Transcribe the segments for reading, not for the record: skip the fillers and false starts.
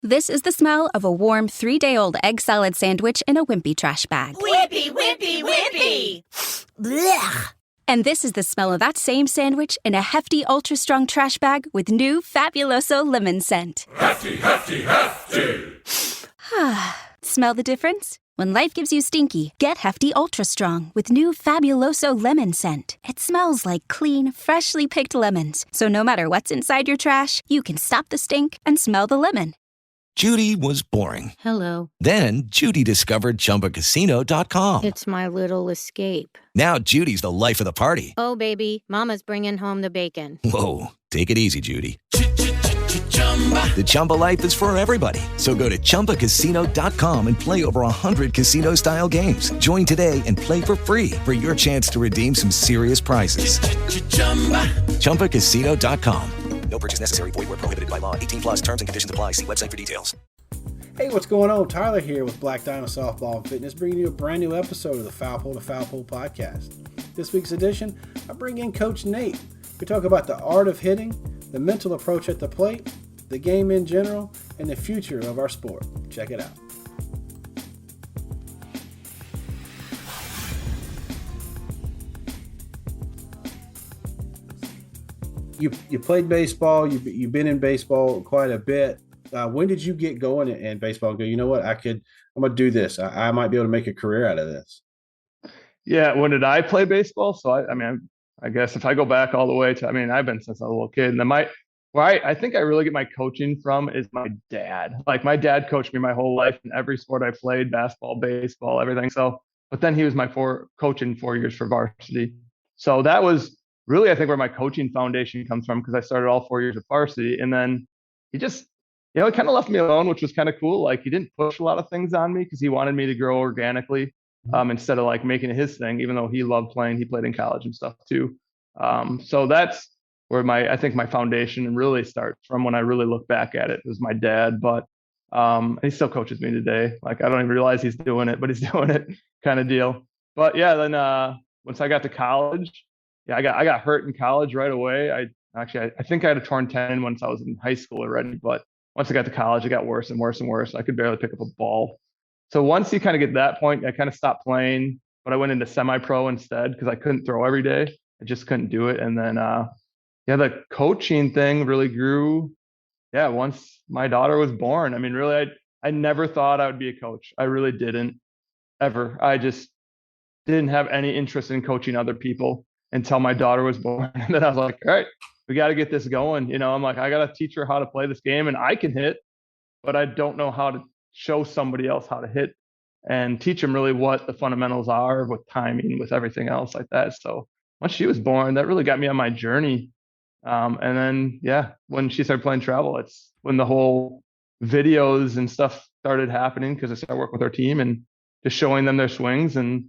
This is the smell of a warm 3-day-old egg salad sandwich in a wimpy trash bag. Wimpy, wimpy, wimpy! Blech! And this is the smell of that same sandwich in a hefty, ultra-strong trash bag with new Fabuloso lemon scent. Hefty, hefty, hefty! Smell the difference? When life gives you stinky, get Hefty Ultra Strong with new Fabuloso lemon scent. It smells like clean, freshly picked lemons. So no matter what's inside your trash, you can stop the stink and smell the lemon. Judy was boring. Hello. Then Judy discovered ChumbaCasino.com. It's my little escape. Now Judy's the life of the party. Oh, baby, mama's bringing home the bacon. Whoa, take it easy, Judy. The Chumba life is for everybody. So go to ChumbaCasino.com and play over 100 casino-style games. Join today and play for free for your chance to redeem some serious prizes. ChumbaCasino.com. No purchase necessary. Void where prohibited by law. 18+ terms and conditions apply. See website for details. Hey, what's going on? Tyler here with Black Diamond Softball and Fitness, bringing you a brand new episode of the Foul Pole to Foul Pole podcast. This week's edition, I bring in Coach Nate. We talk about the art of hitting, the mental approach at the plate, the game in general, and the future of our sport. Check it out. You played baseball. You've been in baseball quite a bit. When did you get going in baseball and go, you know what, I'm going to do this. I might be able to make a career out of this. Yeah. When did I play baseball? So I guess if I go back all the way to, I've been since I was a little kid, and then I think I really get my coaching from is my dad. Like, my dad coached me my whole life in every sport I played, basketball, baseball, everything. So, but then he was my coaching 4 years for varsity. So that was really, I think, where my coaching foundation comes from, because I started all 4 years at varsity, and then he just, he kind of left me alone, which was kind of cool. Like, he didn't push a lot of things on me because he wanted me to grow organically, instead of like making it his thing, even though he loved playing. He played in college and stuff too. So that's where I think my foundation really starts from. When I really look back at it, was my dad, but he still coaches me today. Like, I don't even realize he's doing it, but he's doing it, kind of deal. But yeah, then once I got to college, I got hurt in college right away. I think I had a torn tendon once I was in high school already, but once I got to college, it got worse and worse and worse. I could barely pick up a ball. So once you kind of get to that point, I kind of stopped playing, but I went into semi-pro instead because I couldn't throw every day. I just couldn't do it. And then, the coaching thing really grew. Yeah, once my daughter was born. Really, I never thought I would be a coach. I really didn't, ever. I just didn't have any interest in coaching other people until my daughter was born. And then I was like, all right, we got to get this going. I'm like, I got to teach her how to play this game, and I can hit, but I don't know how to show somebody else how to hit and teach them really what the fundamentals are with timing, with everything else like that. So once she was born, that really got me on my journey. And then, when she started playing travel, it's when the whole videos and stuff started happening, because I started working with our team and just showing them their swings, and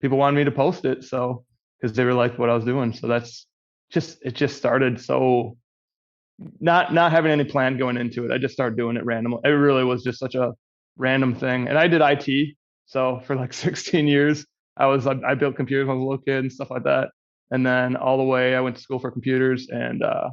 people wanted me to post it. So, because they were like what I was doing. So it just started. So not having any plan going into it. I just started doing it randomly. It really was just such a random thing. And I did IT. So for like 16 years, I built computers when I was a little kid and stuff like that. And then all the way I went to school for computers, and I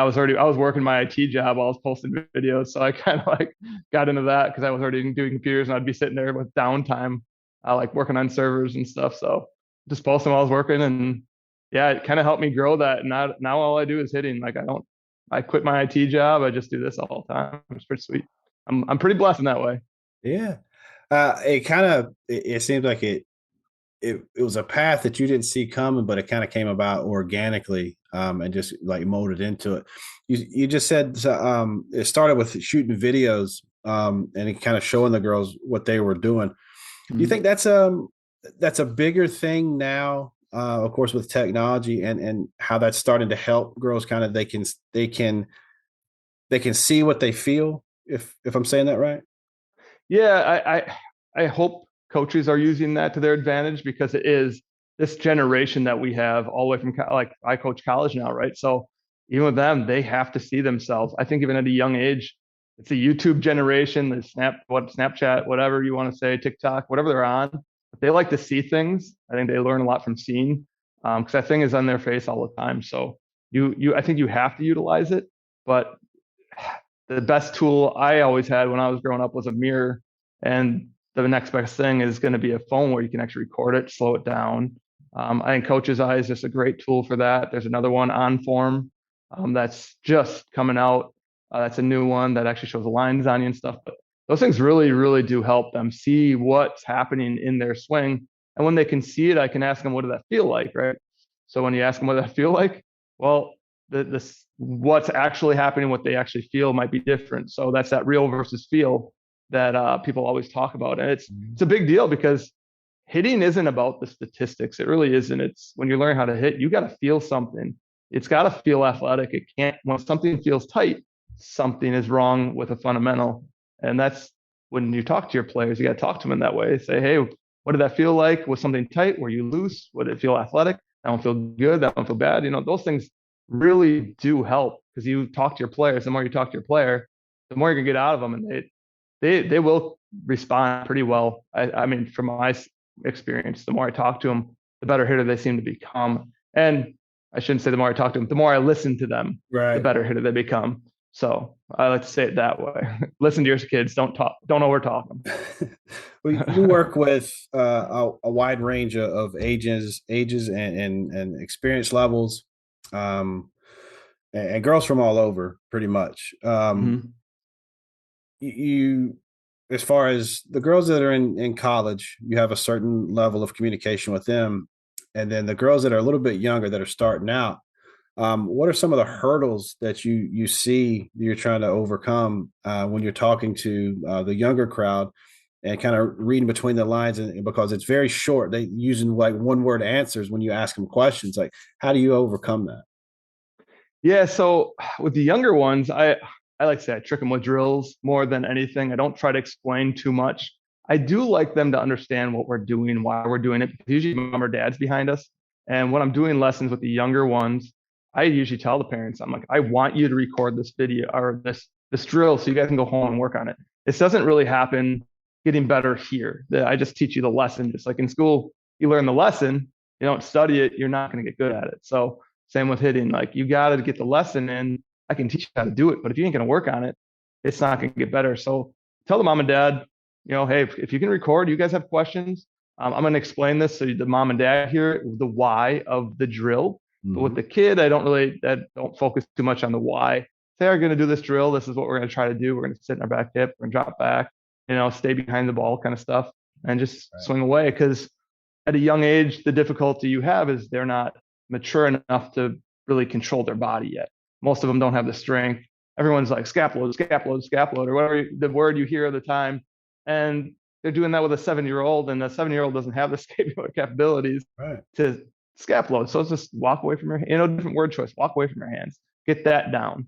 was working my IT job while I was posting videos. So I kind of like got into that because I was already doing computers, and I'd be sitting there with downtime, like working on servers and stuff. So just posting while I was working, and it kind of helped me grow that. And now all I do is hitting. Like, I quit my IT job. I just do this all the time. It's pretty sweet. I'm pretty blessed in that way. Yeah. It seems like it was a path that you didn't see coming, but it kind of came about organically, and just like molded into it. You just said it started with shooting videos, and it kind of showing the girls what they were doing. Do you think that's a bigger thing now, of course, with technology and how that's starting to help girls? Kind of they can see what they feel, if I'm saying that right. Yeah, I hope coaches are using that to their advantage, because it is this generation that we have all the way from, like, I coach college now, right? So even with them, they have to see themselves. I think even at a young age, it's a YouTube generation, the Snapchat, whatever you want to say, TikTok, whatever they're on. But they like to see things. I think they learn a lot from seeing, because that thing is on their face all the time. So I think you have to utilize it, but the best tool I always had when I was growing up was a mirror. And the next best thing is going to be a phone where you can actually record it, slow it down. I think Coach's Eye is just a great tool for that. There's another one, On Form, that's just coming out. That's a new one that actually shows the lines on you and stuff. But those things really, really do help them see what's happening in their swing. And when they can see it, I can ask them, what did that feel like, right? So when you ask them what that feel like, well, what's actually happening, what they actually feel might be different. So that's that real versus feel that people always talk about. And it's a big deal because hitting isn't about the statistics. It really isn't. It's when you learn how to hit, you got to feel something. It's got to feel athletic. It can't, when something feels tight, something is wrong with a fundamental. And that's when you talk to your players, you got to talk to them in that way. Say, hey, what did that feel like? Was something tight? Were you loose? Would it feel athletic? That don't feel good. That don't feel bad. Those things really do help because you talk to your players. The more you talk to your player, the more you can get out of them, and they will respond pretty well. I mean, from my experience, the more I talk to them, the better hitter they seem to become. And I shouldn't say the more I talk to them, the more I listen to them, the better hitter they become. So I like to say it that way. Listen to your kids. Don't over talk them. Well, you work with a wide range of ages and experience levels, and girls from all over, pretty much. You, as far as the girls that are in college, you have a certain level of communication with them, and then the girls that are a little bit younger that are starting out. What are some of the hurdles that you see you're trying to overcome when you're talking to the younger crowd and kind of reading between the lines? And because it's very short, they using like one word answers when you ask them questions. Like, how do you overcome that? Yeah, so with the younger ones, I like to say I trick them with drills more than anything. I don't try to explain too much. I do like them to understand what we're doing, why we're doing it, because usually mom or dad's behind us. And when I'm doing lessons with the younger ones, I usually tell the parents, I'm like, I want you to record this video or this drill so you guys can go home and work on it. This doesn't really happen getting better here. I just teach you the lesson. Just like in school, you learn the lesson, you don't study it, you're not going to get good at it. So same with hitting, like you got to get the lesson in. I can teach you how to do it, but if you ain't going to work on it, it's not going to get better. So tell the mom and dad, hey, if you can record, you guys have questions. I'm going to explain this so the mom and dad hear the why of the drill. But with the kid, I don't focus too much on the why. Say, we're going to do this drill. This is what we're going to try to do. We're going to sit in our back hip. We're going to drop back, stay behind the ball kind of stuff and just swing away. Because at a young age, the difficulty you have is they're not mature enough to really control their body yet. Most of them don't have the strength. Everyone's like scap load, or whatever the word you hear at the time. And they're doing that with a 7-year-old, and the 7-year-old doesn't have the scapular capabilities to scap load. So it's just walk away from your, different word choice, walk away from your hands, get that down.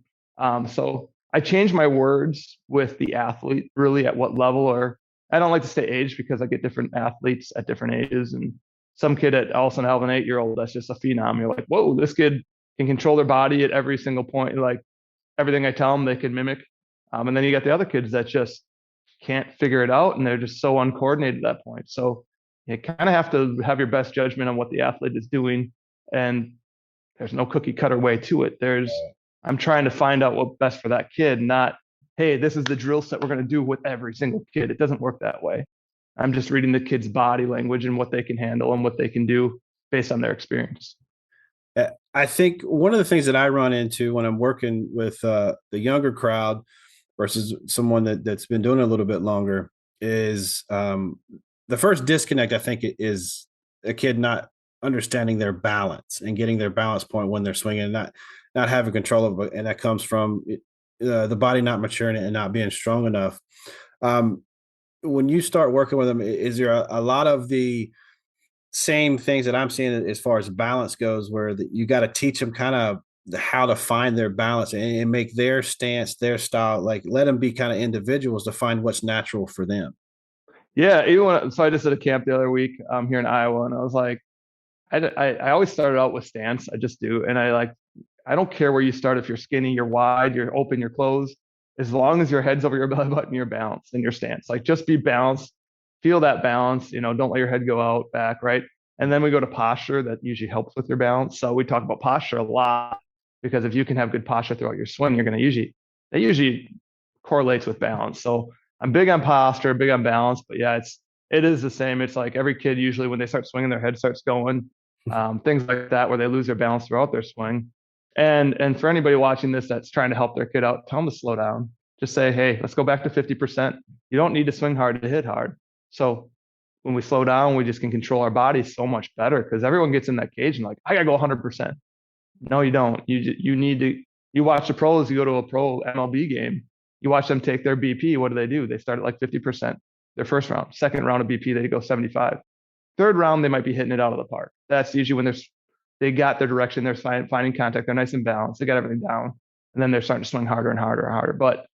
So I change my words with the athlete really at what level, or I don't like to say age because I get different athletes at different ages. And some kid at all of a sudden have an 8-year-old that's just a phenom. You're like, whoa, this kid can control their body at every single point. Like everything I tell them, they can mimic. And then you got the other kids that just can't figure it out, and they're just so uncoordinated at that point. So you kind of have to have your best judgment on what the athlete is doing, and there's no cookie cutter way to it. I'm trying to find out what's best for that kid, not, hey, this is the drill set we're going to do with every single kid. It doesn't work that way. I'm just reading the kid's body language and what they can handle and what they can do based on their experience. I think one of the things that I run into when I'm working with the younger crowd versus someone that's been doing it a little bit longer is the first disconnect, I think, is a kid not understanding their balance and getting their balance point when they're swinging and not having control of it. And that comes from the body not maturing and not being strong enough. When you start working with them, is there a lot of the same things that I'm seeing as far as balance goes, where you got to teach them kind of how to find their balance and make their stance, their style, like let them be kind of individuals to find what's natural for them? Yeah, so I just did a camp the other week here in Iowa, and I was like, I always started out with stance. I just do, and I don't care where you start. If you're skinny, you're wide, you're open, you're closed, as long as your head's over your belly button, you're balanced in your stance. Like just be balanced, feel that balance. Don't let your head go out back, right? And then we go to posture. That usually helps with your balance. So we talk about posture a lot because if you can have good posture throughout your swing, you're going to usually correlates with balance. So I'm big on posture, big on balance, but yeah, it is the same. It's like every kid usually when they start swinging, their head starts going, things like that, where they lose their balance throughout their swing. And for anybody watching this that's trying to help their kid out, tell them to slow down. Just say, hey, let's go back to 50%. You don't need to swing hard to hit hard. So when we slow down, we just can control our bodies so much better, because everyone gets in that cage and like, I gotta go 100%. No, you don't. You need to. You watch the pros. You go to a pro MLB game. You watch them take their BP. What do? They start at like 50%. Their first round, second round of BP, they go 75. Third round, they might be hitting it out of the park. That's usually when they got their direction. They're finding contact. They're nice and balanced. They got everything down, and then they're starting to swing harder and harder and harder. But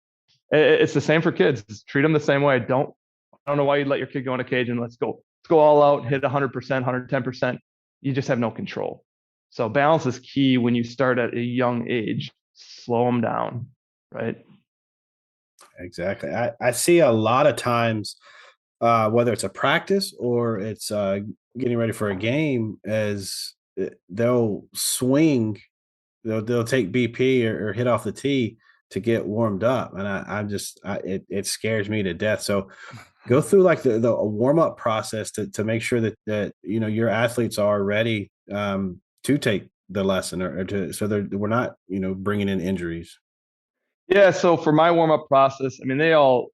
it's the same for kids. Just treat them the same way. I don't know why you'd let your kid go in a cage and let's go all out, hit 100%, 110%. You just have no control. So balance is key when you start at a young age. Slow them down, right? Exactly. I see a lot of times, whether it's a practice or it's getting ready for a game, as they'll swing, they'll take BP or hit off the tee to get warmed up, and it scares me to death. So go through like the warm up process to make sure that your athletes are ready to take the lesson we're not bringing in injuries. Yeah. So for my warm up process, I mean,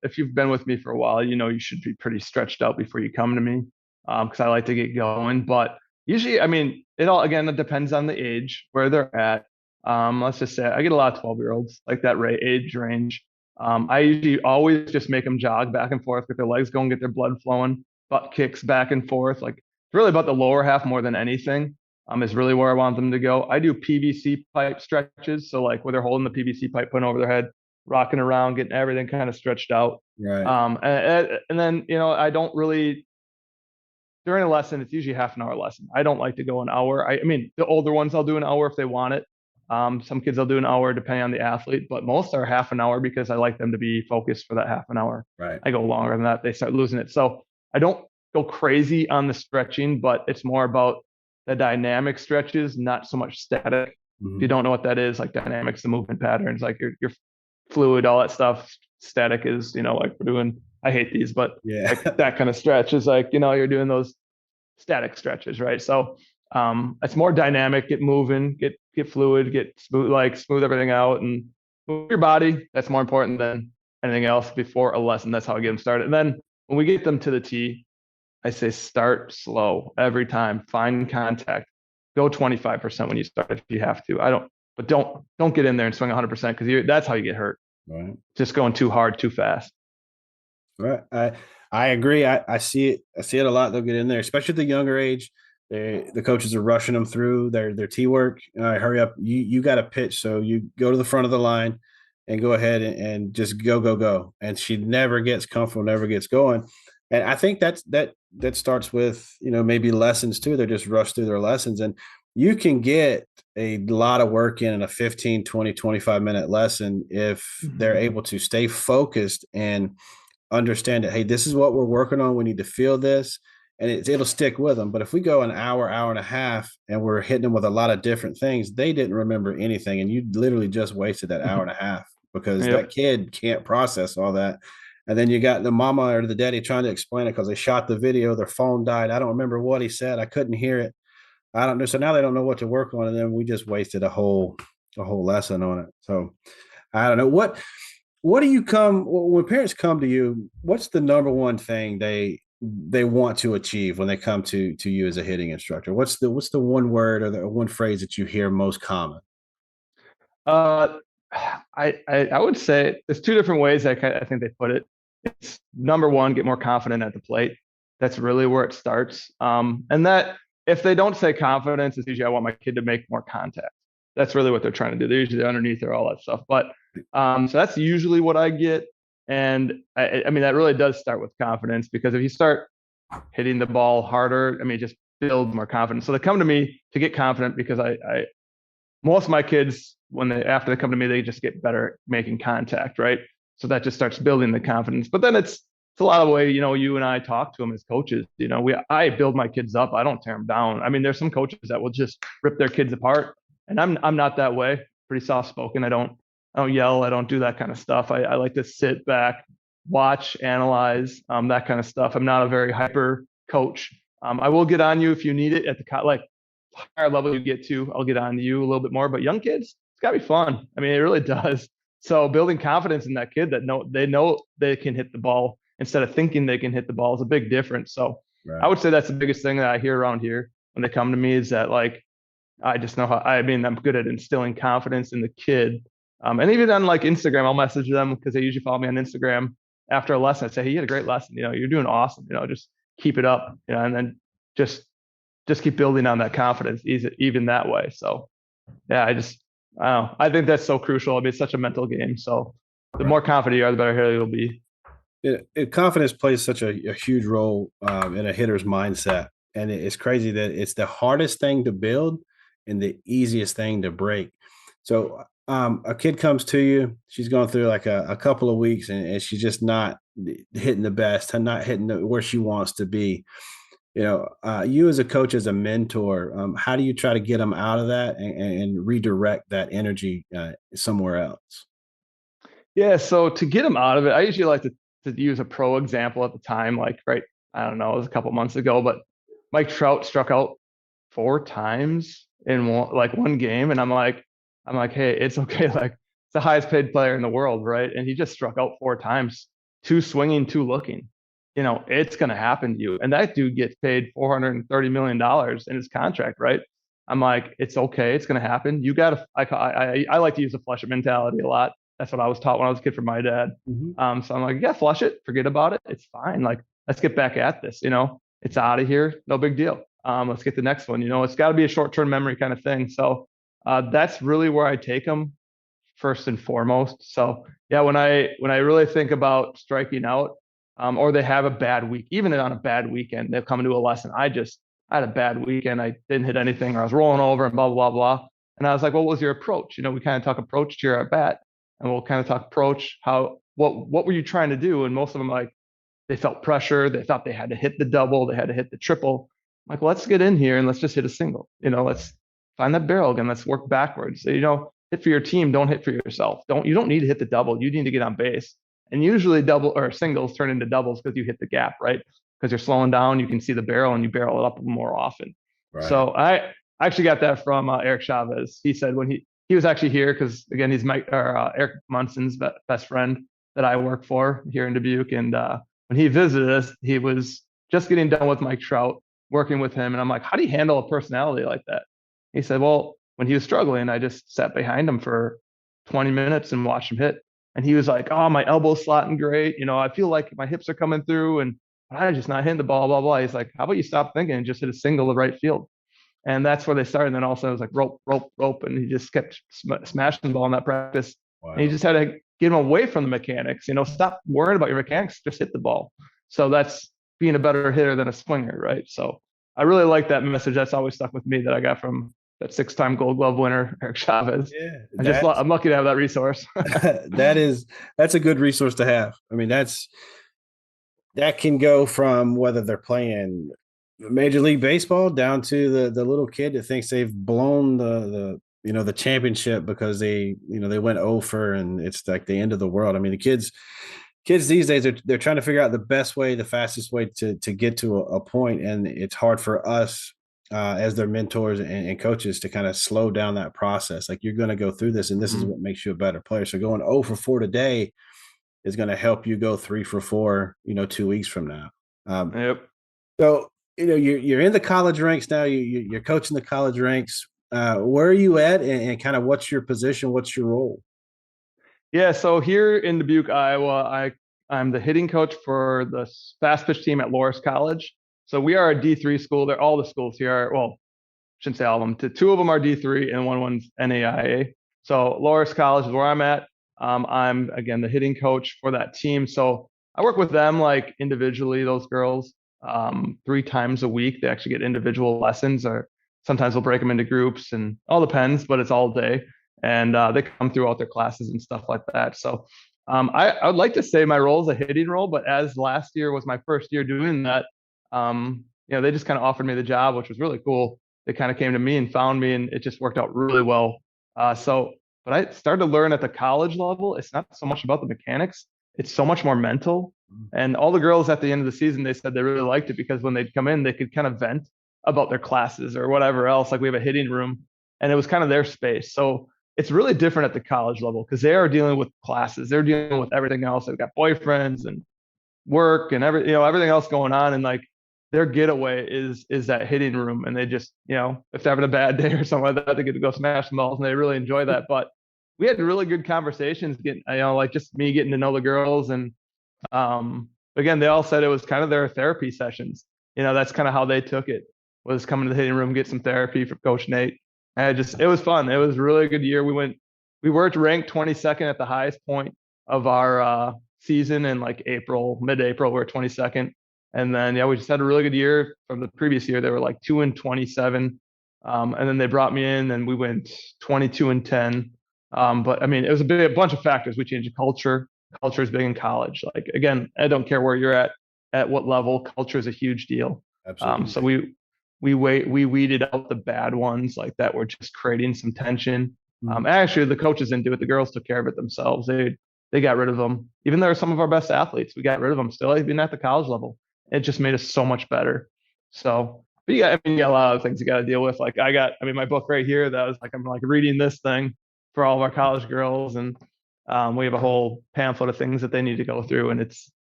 if you've been with me for a while, you should be pretty stretched out before you come to me, because I like to get going. But usually, I mean, it depends on the age where they're at. Let's just say I get a lot of 12-year-olds like that age range. I usually always just make them jog back and forth, get their legs going, get their blood flowing, butt kicks back and forth. Like it's really about the lower half more than anything. Is really where I want them to go. I do PVC pipe stretches. So like where they're holding the PVC pipe, putting over their head, rocking around, getting everything kind of stretched out. Right. And then, I don't really, during a lesson, it's usually half an hour lesson. I don't like to go an hour. I mean, the older ones, I'll do an hour if they want it. Some kids I'll do an hour depending on the athlete, but most are half an hour because I like them to be focused for that half an hour. Right. I go longer than that, they start losing it. So I don't go crazy on the stretching, but it's more about the dynamic stretches, not so much static. Mm-hmm. If you don't know what that is, like dynamics, the movement patterns, like your fluid, all that stuff. Static is, like we're doing, I hate these, but yeah, like that kind of stretch is like, you're doing those static stretches, right? So it's more dynamic, get moving, get fluid, get smooth everything out and move your body. That's more important than anything else before a lesson. That's how I get them started. And then when we get them to the tee, I say start slow every time. Find contact. Go 25% when you start if you have to. But don't get in there and swing 100% because that's how you get hurt. Right. Just going too hard, too fast. Right. I agree. I see it. I see it a lot. They'll get in there, especially at the younger age. The coaches are rushing them through their tee work. Hurry up. You got to pitch. So you go to the front of the line and go ahead and just go. And she never gets comfortable, never gets going. And I think that starts with, maybe lessons too. They're just rushed through their lessons, and you can get a lot of work in a 15, 20, 25-minute lesson if they're able to stay focused and understand that, hey, this is what we're working on. We need to feel this, and it'll stick with them. But if we go an hour and a half and we're hitting them with a lot of different things, they didn't remember anything. And you literally just wasted that hour and a half because that kid can't process all that. And then you got the mama or the daddy trying to explain it because they shot the video. Their phone died. I don't remember what he said. I couldn't hear it. I don't know. So now they don't know what to work on. And then we just wasted a whole lesson on it. So I don't know. What do you when parents come to you, what's the number one thing they want to achieve when they come to you as a hitting instructor? What's the one word or the one phrase that you hear most common? I would say there's two different ways I think they put it. It's number one, get more confident at the plate. That's really where it starts. And that if they don't say confidence, it's usually I want my kid to make more contact. That's really what they're trying to do. They're usually underneath or all that stuff. But so that's usually what I get. And I mean, that really does start with confidence, because if you start hitting the ball harder, I mean, just build more confidence. So they come to me to get confident because most of my kids, after they come to me, they just get better at making contact, right? So that just starts building the confidence. But then it's a lot of the way, you and I talk to them as coaches. I build my kids up. I don't tear them down. I mean, there's some coaches that will just rip their kids apart, and I'm not that way. Pretty soft spoken. I don't I don't yell. I don't do that kind of stuff. I like to sit back, watch, analyze, that kind of stuff. I'm not a very hyper coach. I will get on you if you need it at the like higher level you get to. I'll get on you a little bit more. But young kids, it's got to be fun. I mean, it really does. So building confidence in that kid that know they can hit the ball instead of thinking they can hit the ball is a big difference. So Right. I would say that's the biggest thing that I hear around here when they come to me is that like I just know how I'm good at instilling confidence in the kid. And even on like Instagram, I'll message them because they usually follow me on Instagram after a lesson. I say, hey, you had a great lesson. You're doing awesome. Just keep it up. And then just keep building on that confidence, even that way. So yeah, I don't know. I think that's so crucial. I mean, it's such a mental game. So the more confident you are, the better hitter you'll be. Confidence plays such a huge role in a hitter's mindset. And it's crazy that it's the hardest thing to build and the easiest thing to break. So a kid comes to you, she's going through like a couple of weeks and she's just not hitting the best and not hitting where she wants to be. You as a coach, as a mentor, how do you try to get them out of that and redirect that energy somewhere else? Yeah. So to get them out of it, I usually like to use a pro example at the time, like, right, I don't know, it was a couple months ago, but Mike Trout struck out 4 times in one game. And I'm like, hey, it's okay. Like it's the highest paid player in the world, right? And he just struck out 4 times, 2 swinging, 2 looking. It's going to happen to you. And that dude gets paid $430 million in his contract, right? I'm like, it's okay. It's going to happen. You got to, I like to use the flush it mentality a lot. That's what I was taught when I was a kid from my dad. Mm-hmm. So I'm like, yeah, flush it, forget about it. It's fine. Like, let's get back at this. It's out of here. No big deal. Let's get the next one. It's got to be a short-term memory kind of thing. So that's really where I take them first and foremost. So yeah, when I really think about striking out, or they have a bad week, even on a bad weekend, they'll come into a lesson. I had a bad weekend. I didn't hit anything, or I was rolling over and blah, blah, blah, blah. And I was like, what was your approach? We kind of talk approach to your at bat, and we'll kind of talk approach. What were you trying to do? And most of them, like, they felt pressure. They thought they had to hit the double. They had to hit the triple. I'm like, well, let's get in here and let's just hit a single. Let's find that barrel again. Let's work backwards. So, hit for your team. Don't hit for yourself. You don't need to hit the double. You need to get on base. And usually double or singles turn into doubles because you hit the gap, right? Because you're slowing down, you can see the barrel and you barrel it up more often. Right. So I actually got that from Eric Chavez. He said when he was actually here, because again, he's Eric Munson's best friend that I work for here in Dubuque. And when he visited us, he was just getting done with Mike Trout, working with him. And I'm like, how do you handle a personality like that? He said, well, when he was struggling, I just sat behind him for 20 minutes and watched him hit. And he was like, oh, my elbow's slotting great. I feel like my hips are coming through and I'm just not hitting the ball, blah, blah. He's like, how about you stop thinking and just hit a single to right field? And that's where they started. And then all of a sudden it was like rope, rope, rope. And he just kept smashing the ball in that practice. Wow. And he just had to get him away from the mechanics. Stop worrying about your mechanics, just hit the ball. So that's being a better hitter than a swinger, right? So I really like that message. That's always stuck with me that I got from that 6-time Gold Glove winner, Eric Chavez. Yeah, I'm lucky to have that resource. That's a good resource to have. I mean, that can go from whether they're playing Major League Baseball down to the little kid that thinks they've blown the championship because they went over and it's like the end of the world. I mean, the kids these days they're trying to figure out the best way, the fastest way to get to a point, and it's hard for us as their mentors and coaches to kind of slow down that process. Like, you're going to go through this, and this is what makes you a better player. So going 0 for 4 today is going to help you go 3 for 4, 2 weeks from now. Yep. So, you're in the college ranks now. You're coaching the college ranks. Where are you at, and kind of what's your position? What's your role? Yeah. So here in Dubuque, Iowa, I'm the hitting coach for the Fastpitch team at Loras College. So we are a D3 school. All the schools here are, well, shouldn't say all of them. 2 of them are D3 and one's NAIA. So Loras College is where I'm at. I'm, again, the hitting coach for that team. So I work with them like individually, those girls, 3 times a week. They actually get individual lessons, or sometimes we'll break them into groups, and all depends, but it's all day. And they come throughout their classes and stuff like that. So I would like to say my role is a hitting role, but as last year was my first year doing that, they just kind of offered me the job, which was really cool. They kind of came to me and found me, and it just worked out really well. So But I started to learn at the college level, it's not so much about the mechanics, it's so much more mental. And all the girls at the end of the season, they said they really liked it because when they'd come in, they could kind of vent about their classes or whatever else. Like we have a hitting room, and it was kind of their space. So it's really different at the college level because they are dealing with classes, they're dealing with everything else. They've got boyfriends and work and everything else going on, and like their getaway is that hitting room, and they just, if they're having a bad day or something like that, they get to go smash some balls, and they really enjoy that. But we had really good conversations, getting, like just me getting to know the girls, and again, they all said it was kind of their therapy sessions. That's kind of how they took it, was coming to the hitting room, get some therapy from Coach Nate. And it was fun. It was really a good year. We were ranked 22nd at the highest point of our season in like mid-April, we were 22nd. And then, we just had a really good year. From the previous year, they were like 2-27. And then they brought me in and we went 22-10. But I mean, it was a bunch of factors. We changed the culture. Culture is big in college. Like, again, I don't care where you're at what level, culture is a huge deal. Absolutely. So we weeded out the bad ones like that were just creating some tension. Actually, the coaches didn't do it. The girls took care of it themselves. They got rid of them. Even though some of our best athletes, we got rid of them still, even at the college level. It just made us so much better. So, but you got a lot of things you got to deal with. Like my book right here, that was like, I'm like reading this thing for all of our college girls. And we have a whole pamphlet of things that they need to go through. And it's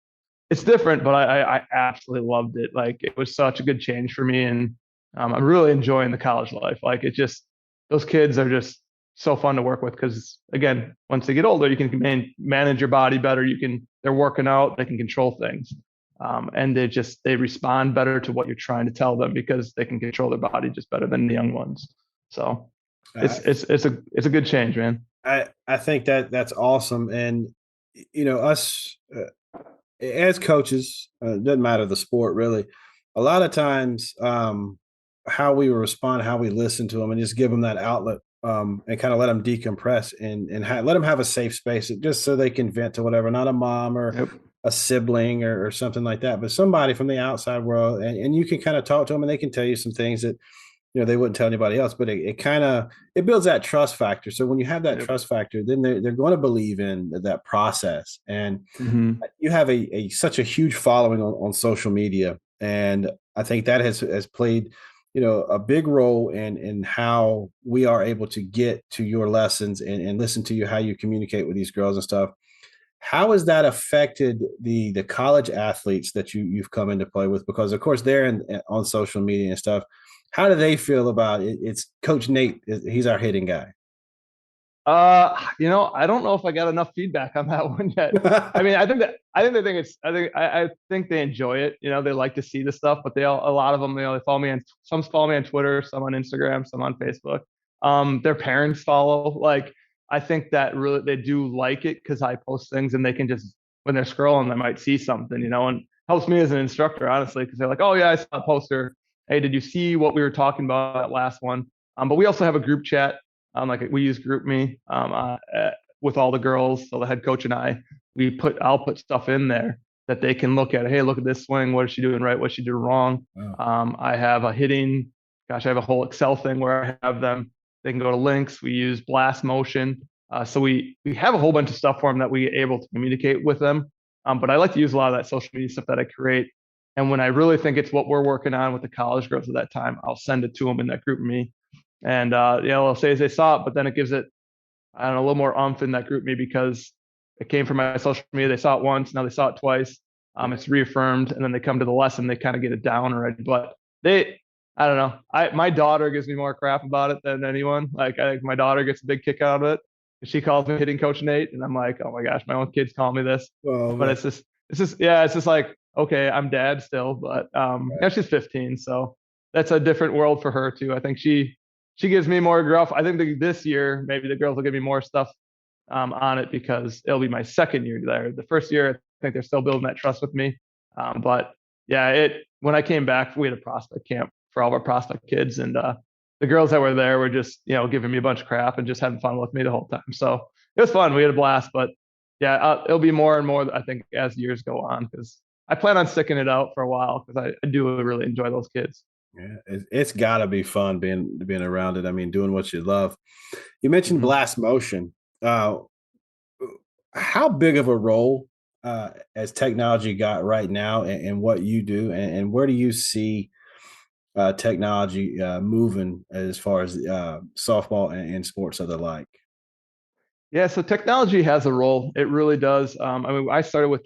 different, but I absolutely loved it. Like, it was such a good change for me. And I'm really enjoying the college life. Like, those kids are just so fun to work with because, again, once they get older, you can manage your body better. They're working out, they can control things. And they respond better to what you're trying to tell them because they can control their body just better than the young ones. So it's a good change, man. I think that's awesome. And, us as coaches, doesn't matter the sport really. A lot of times, how we respond, how we listen to them, and just give them that outlet, and kind of let them decompress and let them have a safe space, just so they can vent to whatever. Not a mom or a sibling or something like that, but somebody from the outside world, and you can kind of talk to them, and they can tell you some things that they wouldn't tell anybody else. But it builds that trust factor. So when you have that trust factor, then they're going to believe in that process. And you have such a huge following on social media, and I think that has played a big role in how we are able to get to your lessons and listen to you, how you communicate with these girls and stuff. How has that affected the college athletes that you've come into play with? Because of course they're on social media and stuff. How do they feel about it? It's Coach Nate. He's our hitting guy. I don't know if I got enough feedback on that one yet. I mean, I think they enjoy it. They like to see the stuff, but a lot of them, they follow me some follow me on Twitter, some on Instagram, some on Facebook. Their parents follow. Like, I think that really they do like it because I post things and they can just, when they're scrolling, they might see something, and helps me as an instructor, honestly, because they're like, oh yeah, I saw a poster. Hey, did you see what we were talking about that last one? But we also have a group chat. Like we use GroupMe with all the girls. So the head coach and I'll put stuff in there that they can look at. Hey, look at this swing. What is she doing right? What is she doing wrong? Wow. I have I have a whole Excel thing where I have them. They can go to links. We use blast motion. So we have a whole bunch of stuff for them that we're able to communicate with them. But I like to use a lot of that social media stuff that I create. And when I really think it's what we're working on with the college girls at that time, I'll send it to them in that GroupMe. And they'll say they saw it, but then it gives it, I don't know, a little more oomph in that GroupMe because it came from my social media. They saw it once, now they saw it twice. It's reaffirmed, and then they come to the lesson, they kind of get it down already. But I don't know. My daughter gives me more crap about it than anyone. Like, I think my daughter gets a big kick out of it. She calls me hitting Coach Nate, and I'm like, oh my gosh, my own kids call me this. Oh, but it's just like, okay, I'm dad still, but she's 15, so that's a different world for her too. I think she gives me more gruff. I think this year maybe the girls will give me more stuff on it because it'll be my second year there. The first year, I think they're still building that trust with me. But yeah, when I came back, we had a prospect camp for all of our prospect kids, and the girls that were there were just giving me a bunch of crap and just having fun with me the whole time. So it was fun. We had a blast, but yeah, it'll be more and more, I think, as years go on, because I plan on sticking it out for a while because I do really enjoy those kids. Yeah, it's got to be fun being around it. I mean, doing what you love. You mentioned blast motion. Uh, how big of a role as technology got right now and what you do, and where do you see technology moving as far as softball and sports of the like? Yeah, so technology has a role. It really does. I mean, I started with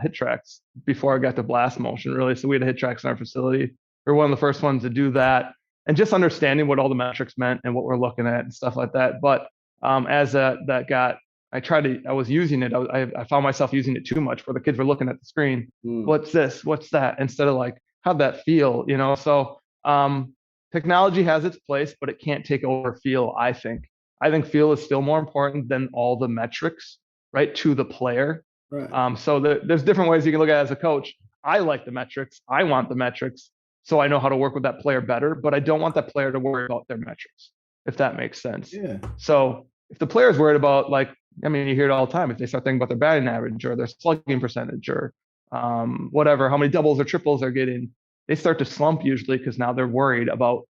hit tracks before I got to blast motion, really. So we had hit tracks in our facility. We were one of the first ones to do that, and just understanding what all the metrics meant and what we're looking at and stuff like that. But as that got, I was using it. I found myself using it too much, where the kids were looking at the screen. What's this? What's that? Instead of like, how'd that feel? You know. So technology has its place, but it can't take over feel, I think. I think feel is still more important than all the metrics, right, to the player. Right. So there's different ways you can look at it as a coach. I like the metrics. I want the metrics so I know how to work with that player better, but I don't want that player to worry about their metrics, if that makes sense. Yeah. So if the player is worried about, like, I mean, you hear it all the time, if they start thinking about their batting average or their slugging percentage or whatever, how many doubles or triples they're getting, they start to slump usually because now they're worried about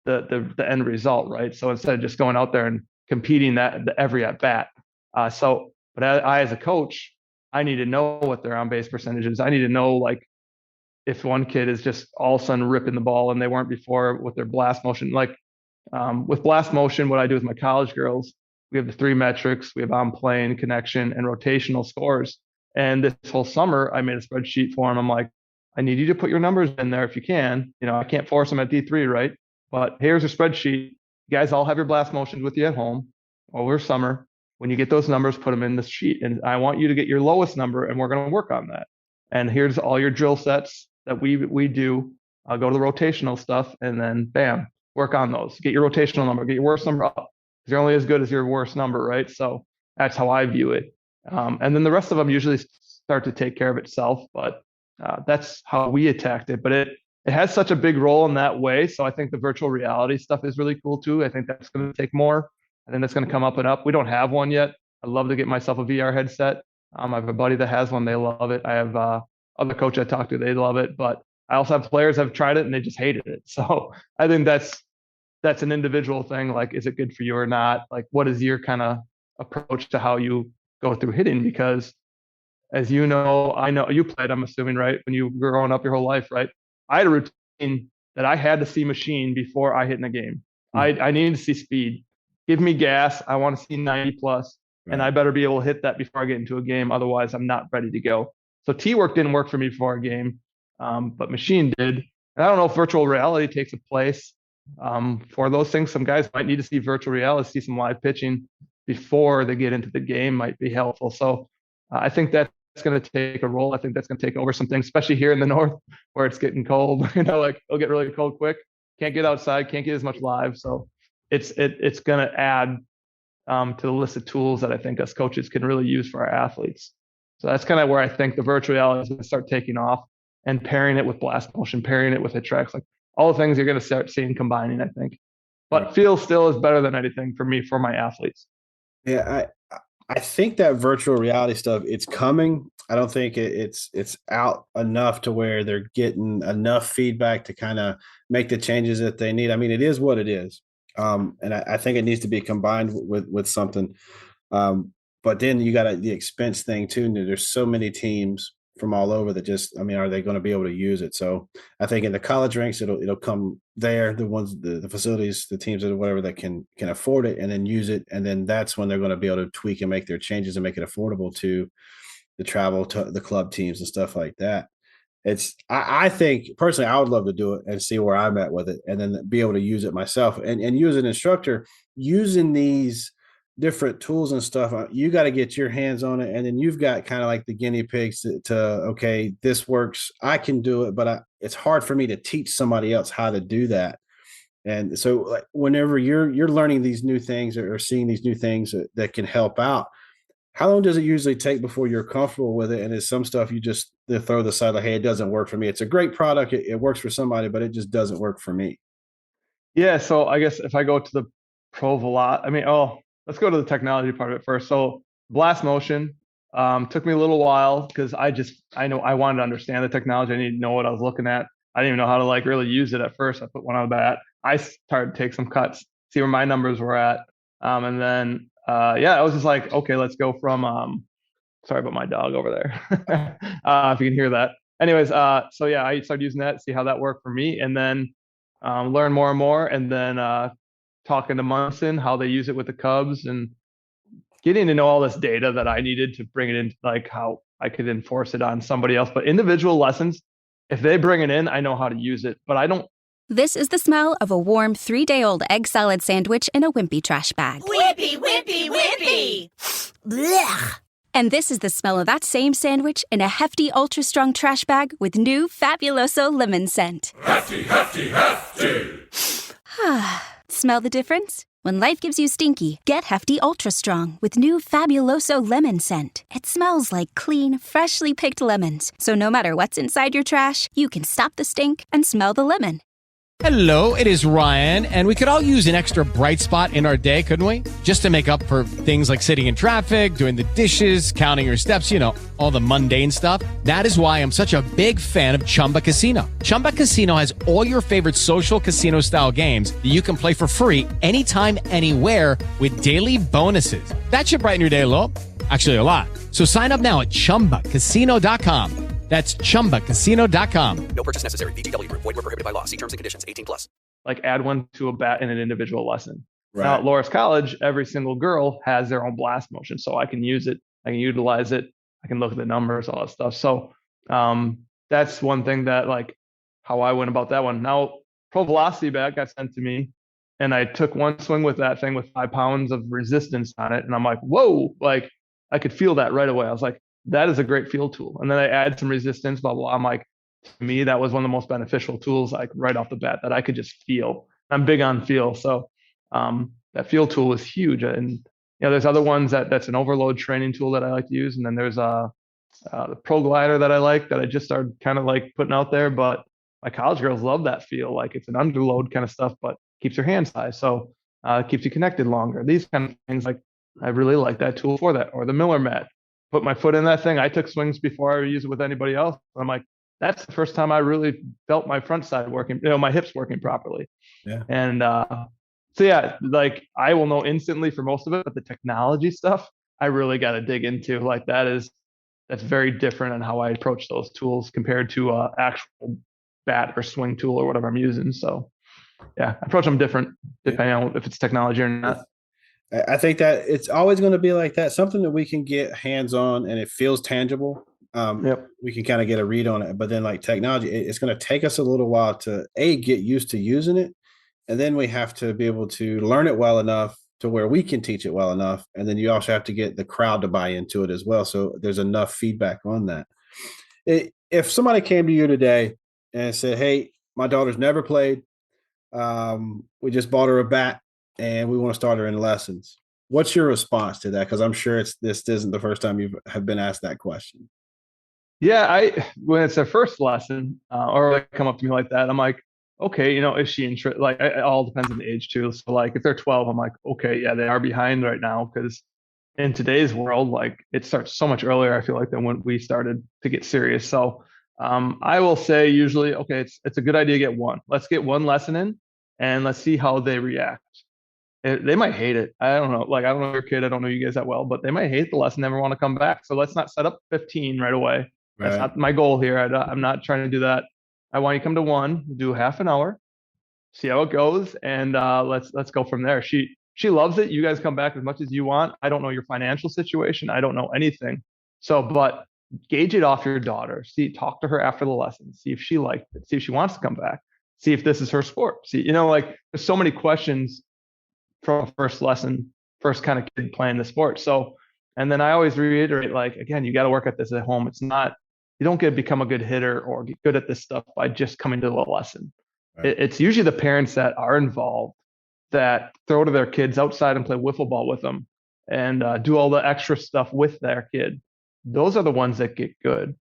the end result, right? So instead of just going out there and competing every at bat, but I as a coach, I need to know what their on base percentage is. I need to know, like, if one kid is just all of a sudden ripping the ball and they weren't before with their blast motion. Like with blast motion, what I do with my college girls, we have the 3 metrics. We have on plane, connection, and rotational scores. And this whole summer, I made a spreadsheet for them. I'm like, I need you to put your numbers in there if you can. You know, I can't force them at D3, right? But here's a spreadsheet. You guys all have your blast motions with you at home over summer. When you get those numbers, put them in the sheet. And I want you to get your lowest number, and we're going to work on that. And here's all your drill sets that we do. I'll go to the rotational stuff, and then bam, work on those. Get your rotational number, get your worst number up. You're only as good as your worst number, right? So that's how I view it. And then the rest of them usually start to take care of itself. But that's how we attacked it. But it has such a big role in that way. So I think the virtual reality stuff is really cool too. I think that's going to take more. I think that's going to come up and up. We don't have one yet. I'd love to get myself a VR headset. I have a buddy that has one. They love it. I have other coach I talked to. They love it. But I also have players that have tried it and they just hated it. So I think that's an individual thing. Like, is it good for you or not? Like, what is your kind of approach to how you go through hitting? Because as you know, I know you played, I'm assuming, right? When you were growing up your whole life, right? I had a routine that I had to see machine before I hit in a game. I needed to see speed. Give me gas. I want to see 90 plus, and I better be able to hit that before I get into a game. Otherwise, I'm not ready to go. So T-work didn't work for me before a game, but machine did. And I don't know if virtual reality takes a place for those things. Some guys might need to see virtual reality, see some live pitching before they get into the game might be helpful. So I think that's going to take a role. I think that's going to take over some things, especially here in the north where it's getting cold. You know, like it'll get really cold quick. Can't get outside. Can't get as much live. So it's going to add to the list of tools that I think us coaches can really use for our athletes. So that's kind of where I think the virtual reality is going to start taking off, and pairing it with blast motion, pairing it with hit tracks, like all the things you're going to start seeing combining, I think. But feel still is better than anything for me, for my athletes. Yeah, I think that virtual reality stuff, it's coming. I don't think it's out enough to where they're getting enough feedback to kind of make the changes that they need. I mean, it is what it is. And I think it needs to be combined with something. But then you got the expense thing too. And there's so many teams from all over that just, I mean, are they going to be able to use it? So I think in the college ranks, it'll come there, the ones, the facilities, the teams or whatever that can afford it and then use it. And then that's when they're going to be able to tweak and make their changes and make it affordable to the travel, to the club teams and stuff like that. I think personally, I would love to do it and see where I'm at with it and then be able to use it myself and use an instructor using these different tools and stuff. You got to get your hands on it. And then you've got kind of like the guinea pigs to okay, this works. I can do it, but it's hard for me to teach somebody else how to do that. And so like, whenever you're learning these new things or seeing these new things that can help out, how long does it usually take before you're comfortable with it? And is some stuff you just throw the side like, hey, it doesn't work for me. It's a great product. It works for somebody, but it just doesn't work for me. Yeah. So I guess if I go to the pro let's go to the technology part of it first. So blast motion took me a little while because I know I wanted to understand the technology. I needed to know what I was looking at. I didn't even know how to like really use it at first. I put one on the bat. I started to take some cuts, see where my numbers were at. And then, I was just like, okay, let's go from, sorry about my dog over there. If you can hear that. Anyways, I started using that, see how that worked for me, and then learn more and more. And then talking to Munson, how they use it with the Cubs, and getting to know all this data that I needed to bring it in, like how I could enforce it on somebody else. But individual lessons, if they bring it in, I know how to use it, but I don't. This is the smell of a warm 3-day-old egg salad sandwich in a wimpy trash bag. Wimpy, wimpy, wimpy. Blech. And this is the smell of that same sandwich in a hefty, ultra-strong trash bag with new Fabuloso lemon scent. Hefty, hefty, hefty. Smell the difference? When life gives you stinky, get Hefty Ultra Strong with new Fabuloso lemon scent. It smells like clean, freshly picked lemons. So no matter what's inside your trash, you can stop the stink and smell the lemon. Hello, it is Ryan, and we could all use an extra bright spot in our day, couldn't we? Just to make up for things like sitting in traffic, doing the dishes, counting your steps, all the mundane stuff. That is why I'm such a big fan of Chumba Casino. Chumba Casino has all your favorite social casino-style games that you can play for free anytime, anywhere with daily bonuses. That should brighten your day a little. Actually, a lot. So sign up now at ChumbaCasino.com. That's ChumbaCasino.com. No purchase necessary. VGW Group. Void where prohibited by law. See terms and conditions. 18+. Like add one to a bat in an individual lesson. Right. Now at Loras College, every single girl has their own blast motion, so I can use it. I can utilize it. I can look at the numbers, all that stuff. So that's one thing that like how I went about that one. Now Pro Velocity bat got sent to me, and I took one swing with that thing with 5 pounds of resistance on it, and I'm like, whoa! Like I could feel that right away. I was like, that is a great field tool. And then I add some resistance, blah, blah. I'm like, to me, that was one of the most beneficial tools, like right off the bat, that I could just feel. I'm big on feel. So that field tool is huge. And, there's other ones that's an overload training tool that I like to use. And then there's the Pro Glider that I like, that I just started kind of like putting out there. But my college girls love that feel. Like it's an underload kind of stuff, but keeps your hands high. So it keeps you connected longer. These kind of things, like I really like that tool for that. Or the Miller mat. Put my foot in that thing. I took swings before I use it with anybody else. I'm like, that's the first time I really felt my front side working, my hips working properly. Yeah. And like I will know instantly for most of it, but the technology stuff, I really got to dig into. Like that's very different on how I approach those tools compared to actual bat or swing tool or whatever I'm using. So yeah, I approach them different depending on if it's technology or not. I think that it's always going to be like that. Something that we can get hands on and it feels tangible. We can kind of get a read on it. But then like technology, it's going to take us a little while to get used to using it. And then we have to be able to learn it well enough to where we can teach it well enough. And then you also have to get the crowd to buy into it as well. So there's enough feedback on that. If somebody came to you today and said, hey, my daughter's never played. We just bought her a bat, and we want to start her in lessons. What's your response to that? Because I'm sure this isn't the first time you have been asked that question. Yeah, when it's their first lesson, or they come up to me like that, I'm like, okay, is she interested? Like, it all depends on the age too. So, like, if they're 12, I'm like, okay, yeah, they are behind right now because in today's world, like, it starts so much earlier. I feel like than when we started to get serious. So, I will say usually, okay, it's a good idea to get one. Let's get one lesson in, and let's see how they react. They might hate it. I don't know. Like, I don't know your kid. I don't know you guys that well, but they might hate the lesson, never want to come back. So let's not set up 15 right away. Right. That's not my goal here. I'm not trying to do that. I want you to come to one, do half an hour, see how it goes, and let's go from there. She loves it. You guys come back as much as you want. I don't know your financial situation. I don't know anything. So, but gauge it off your daughter. Talk to her after the lesson. See if she liked it. See if she wants to come back. See if this is her sport. See, like there's so many questions from a first lesson, first kind of kid playing the sport. So, and then I always reiterate, like, again, you got to work at this at home. It's not, you don't get to become a good hitter or get good at this stuff by just coming to the lesson. Right. It's usually the parents that are involved that throw to their kids outside and play wiffle ball with them and do all the extra stuff with their kid. Those are the ones that get good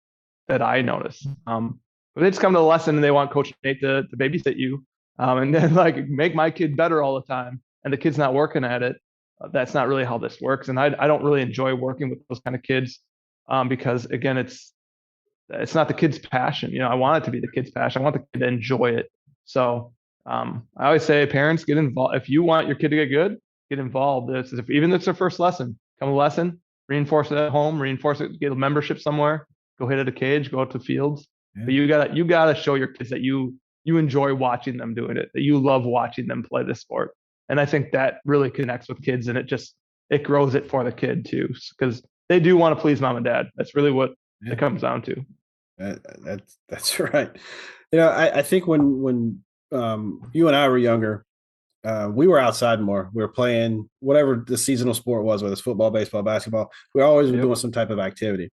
that I notice. If they just come to the lesson and they want Coach Nate to babysit you and then like make my kid better all the time, and the kid's not working at it, that's not really how this works. And I don't really enjoy working with those kind of kids because, again, it's not the kid's passion. You know, I want it to be the kid's passion. I want the kid to enjoy it. So I always say, parents, get involved. If you want your kid to get good, get involved. Even if it's their first lesson, come a lesson, reinforce it at home, reinforce it, get a membership somewhere, go hit at a cage, go out to fields. Yeah. But you gotta show your kids that you enjoy watching them doing it, that you love watching them play this sport. And I think that really connects with kids, and it grows it for the kid too, because they do want to please mom and dad. That's really what it comes down to. That's right. You know, I think when you and I were younger, we were outside more. We were playing whatever the seasonal sport was, whether it's football, baseball, basketball. We always were doing some type of activity.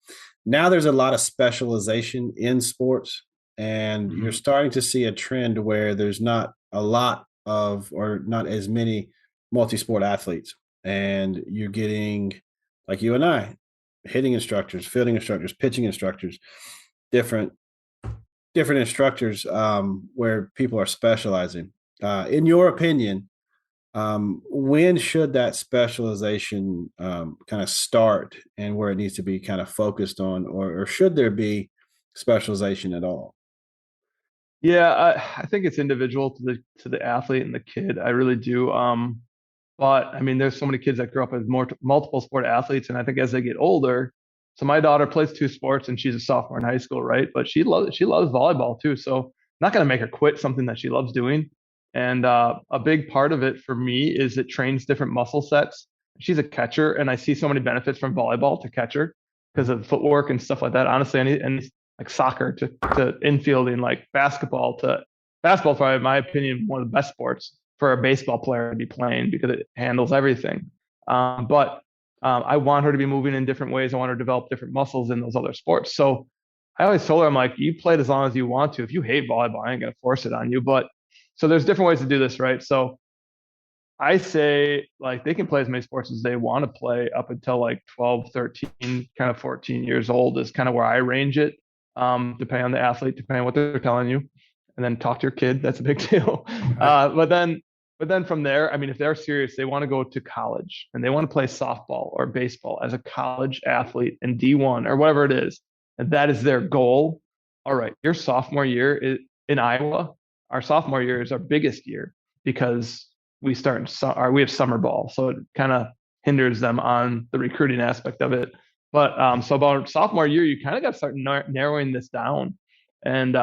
Now there's a lot of specialization in sports, and you're starting to see a trend where there's not a lot of, or not as many multi-sport athletes. And you're getting, like you and I, hitting instructors, fielding instructors, pitching instructors, different instructors where people are specializing. In your opinion, when should that specialization kind of start, and where it needs to be kind of focused on, or should there be specialization at all? Yeah, I think it's individual to the athlete and the kid. I really do. But I mean, there's so many kids that grow up as multiple sport athletes, and I think as they get older, so my daughter plays 2 sports and she's a sophomore in high school, right? But she loves volleyball too. So I'm not going to make her quit something that she loves doing. And a big part of it for me is it trains different muscle sets. She's a catcher, and I see so many benefits from volleyball to catcher because of footwork and stuff like that. Honestly, and like soccer to infielding, like basketball, probably, in my opinion, one of the best sports for a baseball player to be playing because it handles everything. But I want her to be moving in different ways. I want her to develop different muscles in those other sports. So I always told her, I'm like, you play it as long as you want to. If you hate volleyball, I ain't going to force it on you. But so there's different ways to do this, right? So I say, like, they can play as many sports as they want to play up until like 12, 13, kind of 14 years old is kind of where I range it, depending on the athlete, depending on what they're telling you. And then talk to your kid. That's a big deal. But then from there, I mean, if they're serious, they want to go to college and they want to play softball or baseball as a college athlete in D1 or whatever it is, and that is their goal. All right, your sophomore year in Iowa, our sophomore year is our biggest year because we have summer ball, so it kind of hinders them on the recruiting aspect of it. But so about sophomore year, you kind of got to start narrowing this down, and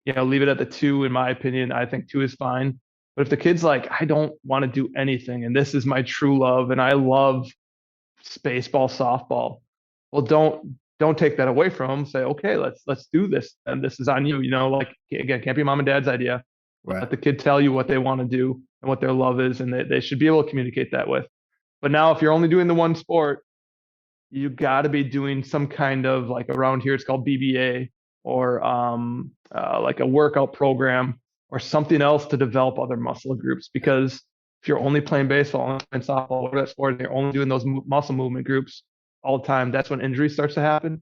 leave it at the 2. In my opinion, I think 2 is fine. But if the kid's like, I don't want to do anything, and this is my true love, and I love baseball, softball, well, don't take that away from them. Say, okay, let's do this, and this is on you. Like, again, can't be mom and dad's idea. Right. Let the kid tell you what they want to do and what their love is, and they should be able to communicate that with. But now, if you're only doing the one sport, you got to be doing some kind of, like, around here it's called BBA, or like a workout program or something else to develop other muscle groups. Because if you're only playing baseball, only playing softball, whatever that sport, and you're only doing those muscle movement groups all the time, that's when injury starts to happen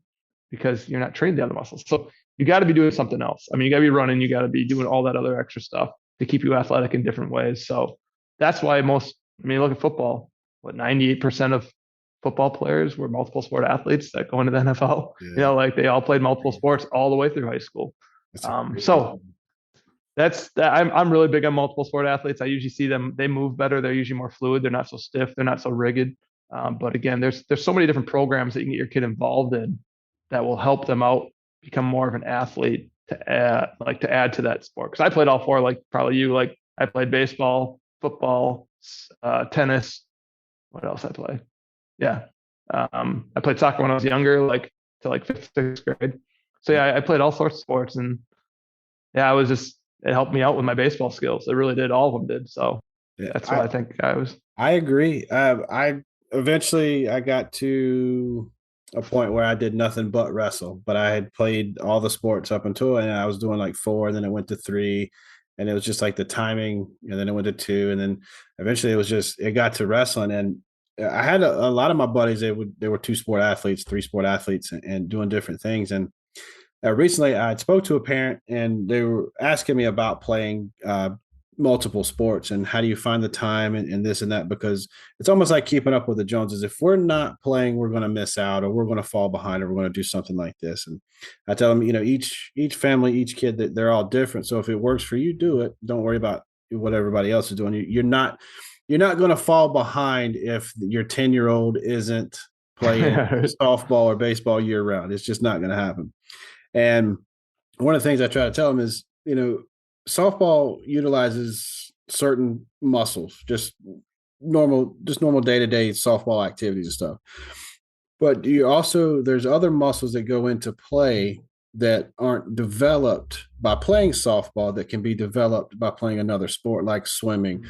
because you're not training the other muscles. So you got to be doing something else. I mean, you got to be running, you got to be doing all that other extra stuff to keep you athletic in different ways. So that's why look at football, 98% of football players were multiple sport athletes that go into the NFL. Yeah. Like, they all played multiple sports all the way through high school. So I'm really big on multiple sport athletes. I usually see them, they move better. They're usually more fluid. They're not so stiff. They're not so rigid. But again, there's so many different programs that you can get your kid involved in that will help them out, become more of an athlete to add to that sport. Because I played all 4, like probably you. Like, I played baseball, football, tennis. What else I play? Yeah. I played soccer when I was younger, like to like 5th, 6th grade. So yeah, I played all sorts of sports, and yeah, it helped me out with my baseball skills. It really did. All of them did. So yeah, that's what I think I was. I agree. I eventually got to a point where I did nothing but wrestle, but I had played all the sports up until, and I was doing like 4, and then it went to 3, and it was just like the timing, and then it went to 2, and then eventually it got to wrestling. And I had a lot of my buddies, they were 2 sport athletes, 3 sport athletes, and doing different things. And recently I spoke to a parent, and they were asking me about playing multiple sports, and how do you find the time and this and that, because it's almost like keeping up with the Joneses. If we're not playing, we're going to miss out, or we're going to fall behind, or we're going to do something like this. And I tell them, each family, each kid, that they're all different. So if it works for you, do it. Don't worry about what everybody else is doing. You're not going to fall behind if your 10-year-old isn't playing softball or baseball year round. It's just not going to happen. And one of the things I try to tell them is, softball utilizes certain muscles, just normal day-to-day softball activities and stuff. But there's other muscles that go into play that aren't developed by playing softball that can be developed by playing another sport like swimming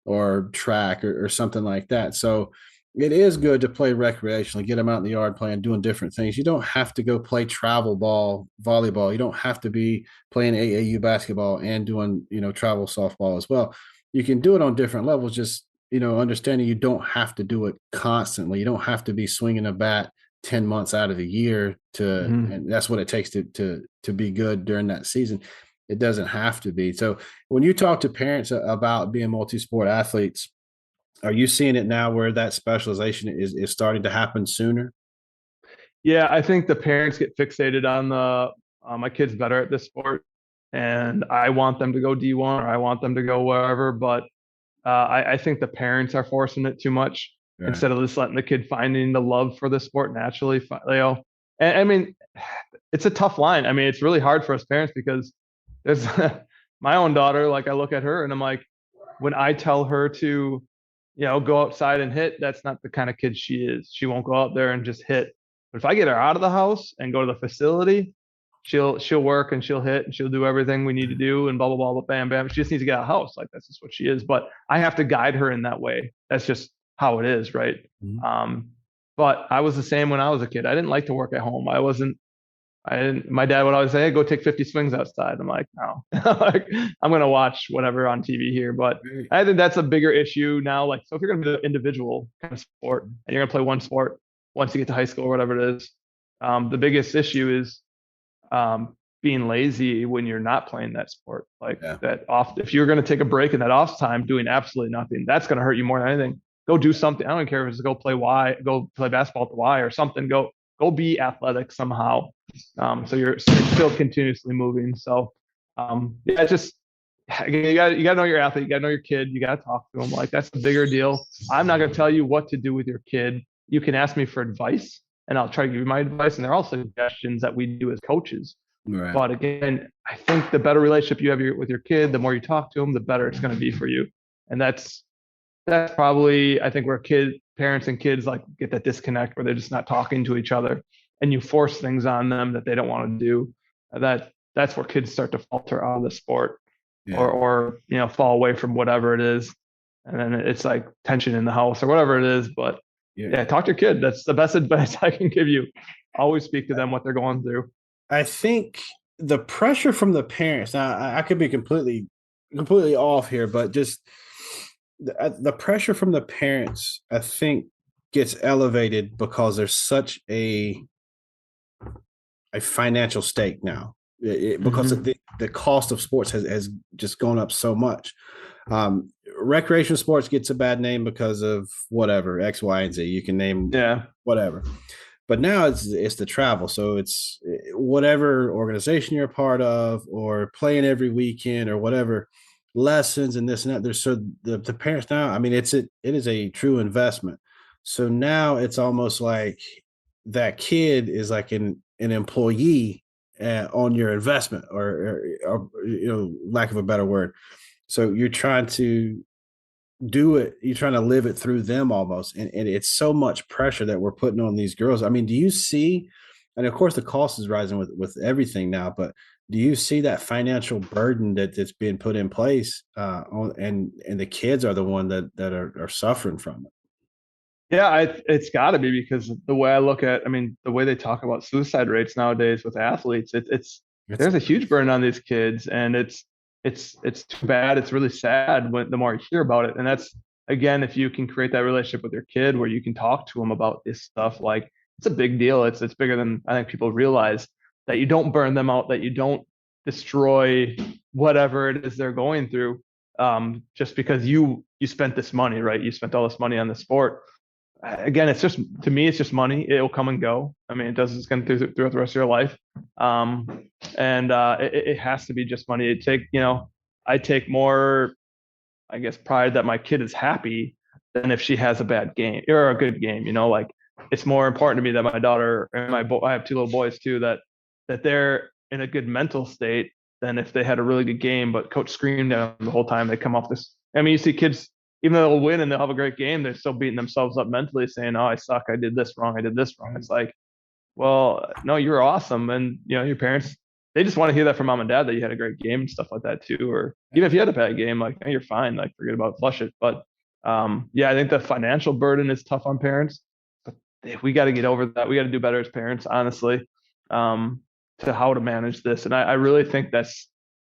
or track or something like that. So it is good to play recreationally, get them out in the yard playing, doing different things. You don't have to go play travel ball, volleyball. You don't have to be playing AAU basketball and doing, travel softball as well. You can do it on different levels, just, understanding you don't have to do it constantly. You don't have to be swinging a bat 10 months out of the year and that's what it takes to be good during that season. It doesn't have to be. So when you talk to parents about being multi-sport athletes, are you seeing it now where that specialization is starting to happen sooner? Yeah, I think the parents get fixated on my kid's better at this sport, and I want them to go D1 or I want them to go wherever. But I think the parents are forcing it too much instead of just letting the kid finding the love for the sport naturally. And I mean, it's a tough line. I mean, it's really hard for us parents because there's my own daughter. Like I look at her and I'm like, when I tell her to go outside and hit, that's not the kind of kid she is. She won't go out there and just hit. But if I get her out of the house and go to the facility, she'll work and she'll hit and she'll do everything we need to do and blah, blah, blah, blah, bam, bam. She just needs to get out of the house. Like that's just what she is. But I have to guide her in that way. That's just how it is, right? Mm-hmm. But I was the same when I was a kid. I didn't like to work at home. My dad would always say, hey, go take 50 swings outside. I'm like, no, like, I'm going to watch whatever on TV here. But I think that's a bigger issue now. Like, so if you're going to be an individual kind of sport and you're going to play one sport once you get to high school or whatever it is, the biggest issue is being lazy when you're not playing that sport. Like that off, if you're going to take a break in that off time doing absolutely nothing, that's going to hurt you more than anything. Go do something. I don't care if it's go play basketball at the Y or something. Go be athletic somehow. So you're still continuously moving. So just you got to know your athlete, you got to know your kid, you got to talk to them. Like that's the bigger deal. I'm not going to tell you what to do with your kid. You can ask me for advice and I'll try to give you my advice. And there are also suggestions that we do as coaches. Right. But again, I think the better relationship you have with your kid, the more you talk to them, the better it's going to be for you. And that's probably, I think, where parents and kids like get that disconnect where they're just not talking to each other and you force things on them that they don't want to do. That's where kids start to falter out of the sport or fall away from whatever it is. And then it's like tension in the house or whatever it is. But talk to your kid. That's the best advice I can give you. Always speak to them what they're going through. I think the pressure from the parents, now I could be completely off here, but just the pressure from the parents, I think, gets elevated because there's such a financial stake now because of the cost of sports has just gone up so much. Recreational sports gets a bad name because of whatever, X, Y, and Z. You can name whatever. But now it's the travel. So it's whatever organization you're a part of or playing every weekend or whatever, lessons and this and that. There's the parents now, I mean, it is a true investment. So now it's almost like that kid is like an employee on your investment or lack of a better word. So you're trying to do it, you're trying to live it through them almost. And it's so much pressure that we're putting on these girls. I mean, do you see, and of course the cost is rising with everything now, but do you see that financial burden that's being put in place and the kids are the one that are suffering from it? Yeah, it's got to be, because the way I look at, I mean, the way they talk about suicide rates nowadays with athletes, there's a huge burden on these kids, and it's too bad. It's really sad the more you hear about it. And that's, again, if you can create that relationship with your kid where you can talk to them about this stuff, like it's a big deal. It's bigger than I think people realize, that you don't burn them out, that you don't destroy whatever it is they're going through. just because you spent this money, right? You spent all this money on the sport. Again, it's just, to me, it's just money. It will come and go. I mean, it's going to throughout the rest of your life. It has to be just money. I take more, I guess, pride that my kid is happy than if she has a bad game or a good game. Like, it's more important to me that my daughter and I have two little boys too, that they're in a good mental state than if they had a really good game, but coach screamed at them the whole time. They come off this. I mean, you see kids, even though they'll win and they'll have a great game, they're still beating themselves up mentally, saying, "Oh, I suck. I did this wrong. I did this wrong." It's like, well, no, you're awesome. And, your parents, they just want to hear that from mom and dad, that you had a great game and stuff like that too. Or even if you had a bad game, like, hey, you're fine. Like, forget about it, flush it. But I think the financial burden is tough on parents. But we got to get over that. We got to do better as parents, honestly, to how to manage this. And I really think that's,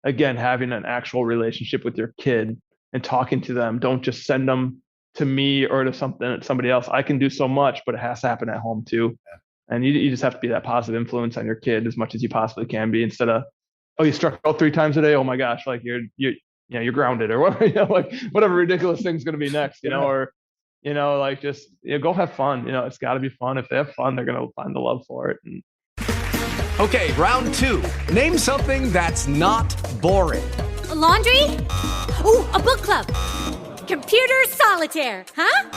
again, having an actual relationship with your kid and talking to them. Don't just send them to me or to somebody else. I can do so much, but it has to happen at home too. And you just have to be that positive influence on your kid as much as you possibly can be, instead of, oh, you struck out 3 times a day. Oh my gosh, like you're grounded, or whatever, like whatever ridiculous thing's going to be next, or like, just go have fun. It's got to be fun. If they have fun, they're going to find the love for it. Okay, round 2. Name something that's not boring. A laundry? Ooh, a book club. Computer solitaire, huh?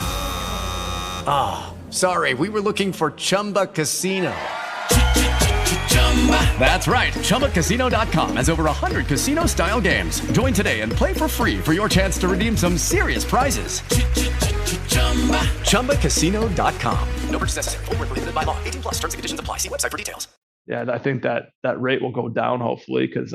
Ah, sorry, we were looking for Chumba Casino. That's right, ChumbaCasino.com has over 100 casino-style games. Join today and play for free for your chance to redeem some serious prizes. ChumbaCasino.com. No purchase necessary. Void where prohibited by law. 18+ terms and conditions apply. See website for details. Yeah, I think that rate will go down, hopefully, because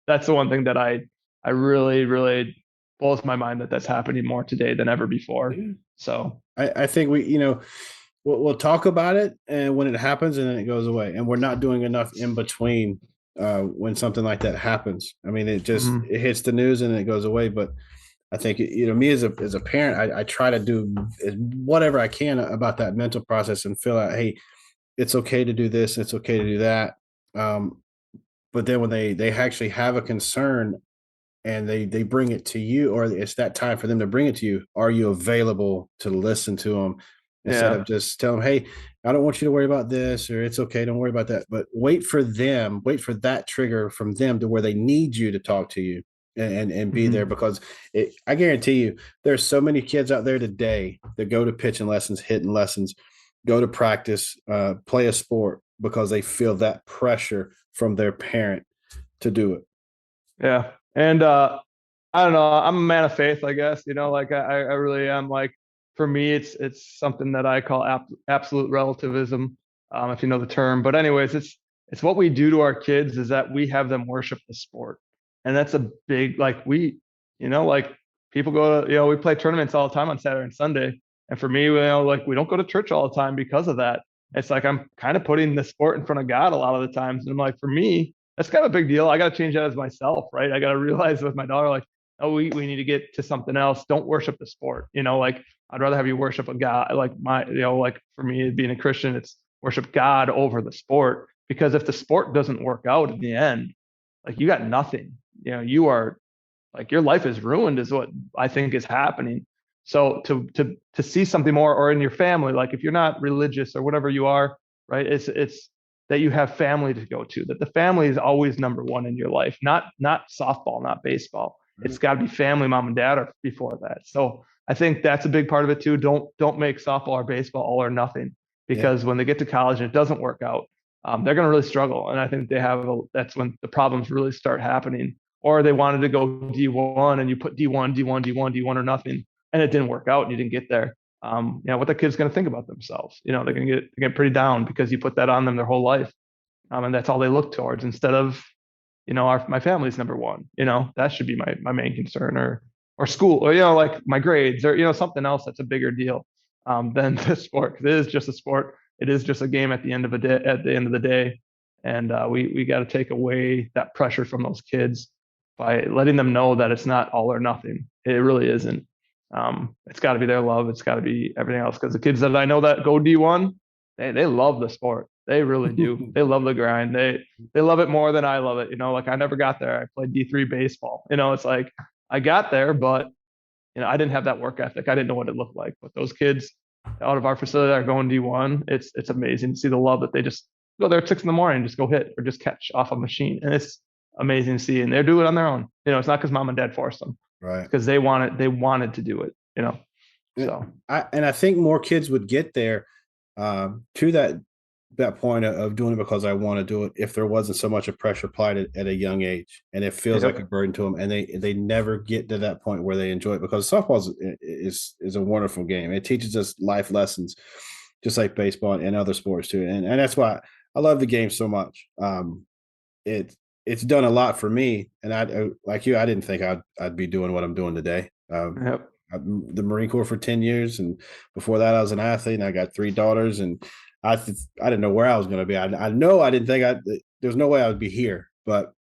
that's the one thing that I really, really blows my mind that's happening more today than ever before. So I think we'll talk about it, and when it happens, and then it goes away, and we're not doing enough in between when something like that happens. I mean, it just it hits the news and it goes away. But I think me as a parent, I try to do whatever I can about that mental process and feel out, hey, it's okay to do this, it's okay to do that. But then when they actually have a concern and they bring it to you, or it's that time for them to bring it to you, are you available to listen to them instead of just tell them, hey, I don't want you to worry about this, or it's okay, don't worry about that. But wait for that trigger from them to where they need you to talk to you and be there, because I guarantee you there's so many kids out there today that go to pitching lessons, hitting lessons, go to practice, play a sport because they feel that pressure from their parent to do it. Yeah. And I don't know, I'm a man of faith, I guess, like I really am. Like, for me, it's something that I call absolute relativism, if you know the term. But anyways, it's what we do to our kids is that we have them worship the sport. And that's a big, like, like people go to, we play tournaments all the time on Saturday and Sunday. And for me, like, we don't go to church all the time because of that. It's like I'm kind of putting the sport in front of God a lot of the times. And I'm like, for me, that's kind of a big deal. I got to change that as myself, right? I got to realize with my daughter, like, oh, we need to get to something else. Don't worship the sport. Like, I'd rather have you worship a God. Like like for me, being a Christian, it's worship God over the sport. Because if the sport doesn't work out in the end, like, you got nothing. You are, like, your life is ruined, is what I think is happening. So to see something more, or in your family, like if you're not religious or whatever you are, right? It's that you have family to go to, that the family is always number one in your life, not softball, not baseball. It's got to be family, mom and dad, or before that. So I think that's a big part of it too. Don't make softball or baseball all or nothing, because when they get to college and it doesn't work out, they're going to really struggle. And I think that's when the problems really start happening. Or they wanted to go D1 and you put D1 or nothing, and it didn't work out and you didn't get there. What the kid's going to think about themselves. They're going to get pretty down because you put that on them their whole life. And that's all they look towards, instead of, my family's number one. That should be my main concern, or school, or, like my grades, or, something else that's a bigger deal than the sport. 'Cause it is just a sport. It is just a game at the end of the day. And we got to take away that pressure from those kids by letting them know that it's not all or nothing. It really isn't. It's got to be their love. It's got to be everything else. Because the kids that I know that go D1, they love the sport. They really do. They love the grind. They love it more than I love it. Like, I never got there. I played D3 baseball. It's like I got there, but I didn't have that work ethic. I didn't know what it looked like. But those kids out of our facility that are going D1, it's amazing to see the love that they just go there at 6 a.m. and just go hit or just catch off a machine. And it's amazing to see. And they're doing it on their own. It's not because mom and dad forced them. Right. Because they wanted to do it, So I think more kids would get there to that point of doing it because I want to do it if there wasn't so much of pressure applied at a young age, and it feels like a burden to them, and they never get to that point where they enjoy it, because softball is a wonderful game. It teaches us life lessons just like baseball and other sports too, and that's why I love the game so much. It's done a lot for me, and I like you, I didn't think I'd be doing what I'm doing today. The Marine Corps for 10 years, and before that I was an athlete, and I got 3 daughters, and I didn't know where I was going to be. I know I didn't think there's no way I would be here, but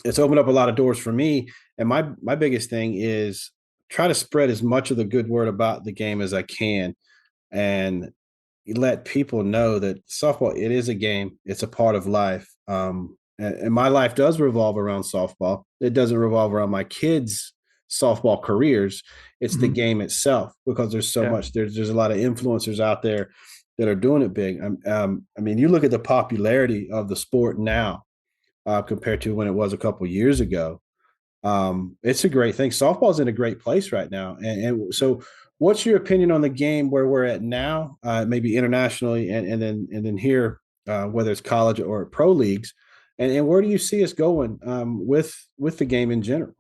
it's opened up a lot of doors for me. And my biggest thing is try to spread as much of the good word about the game as I can, and let people know that softball, it is a game. It's a part of life. And my life does revolve around softball. It doesn't revolve around my kids' softball careers. It's the game itself, because there's so much, there's a lot of influencers out there that are doing it big. I mean, you look at the popularity of the sport now compared to when it was a couple years ago. It's a great thing. Softball's in a great place right now. And so what's your opinion on the game where we're at now, maybe internationally and then here, whether it's college or pro leagues, and where do you see us going with the game in general?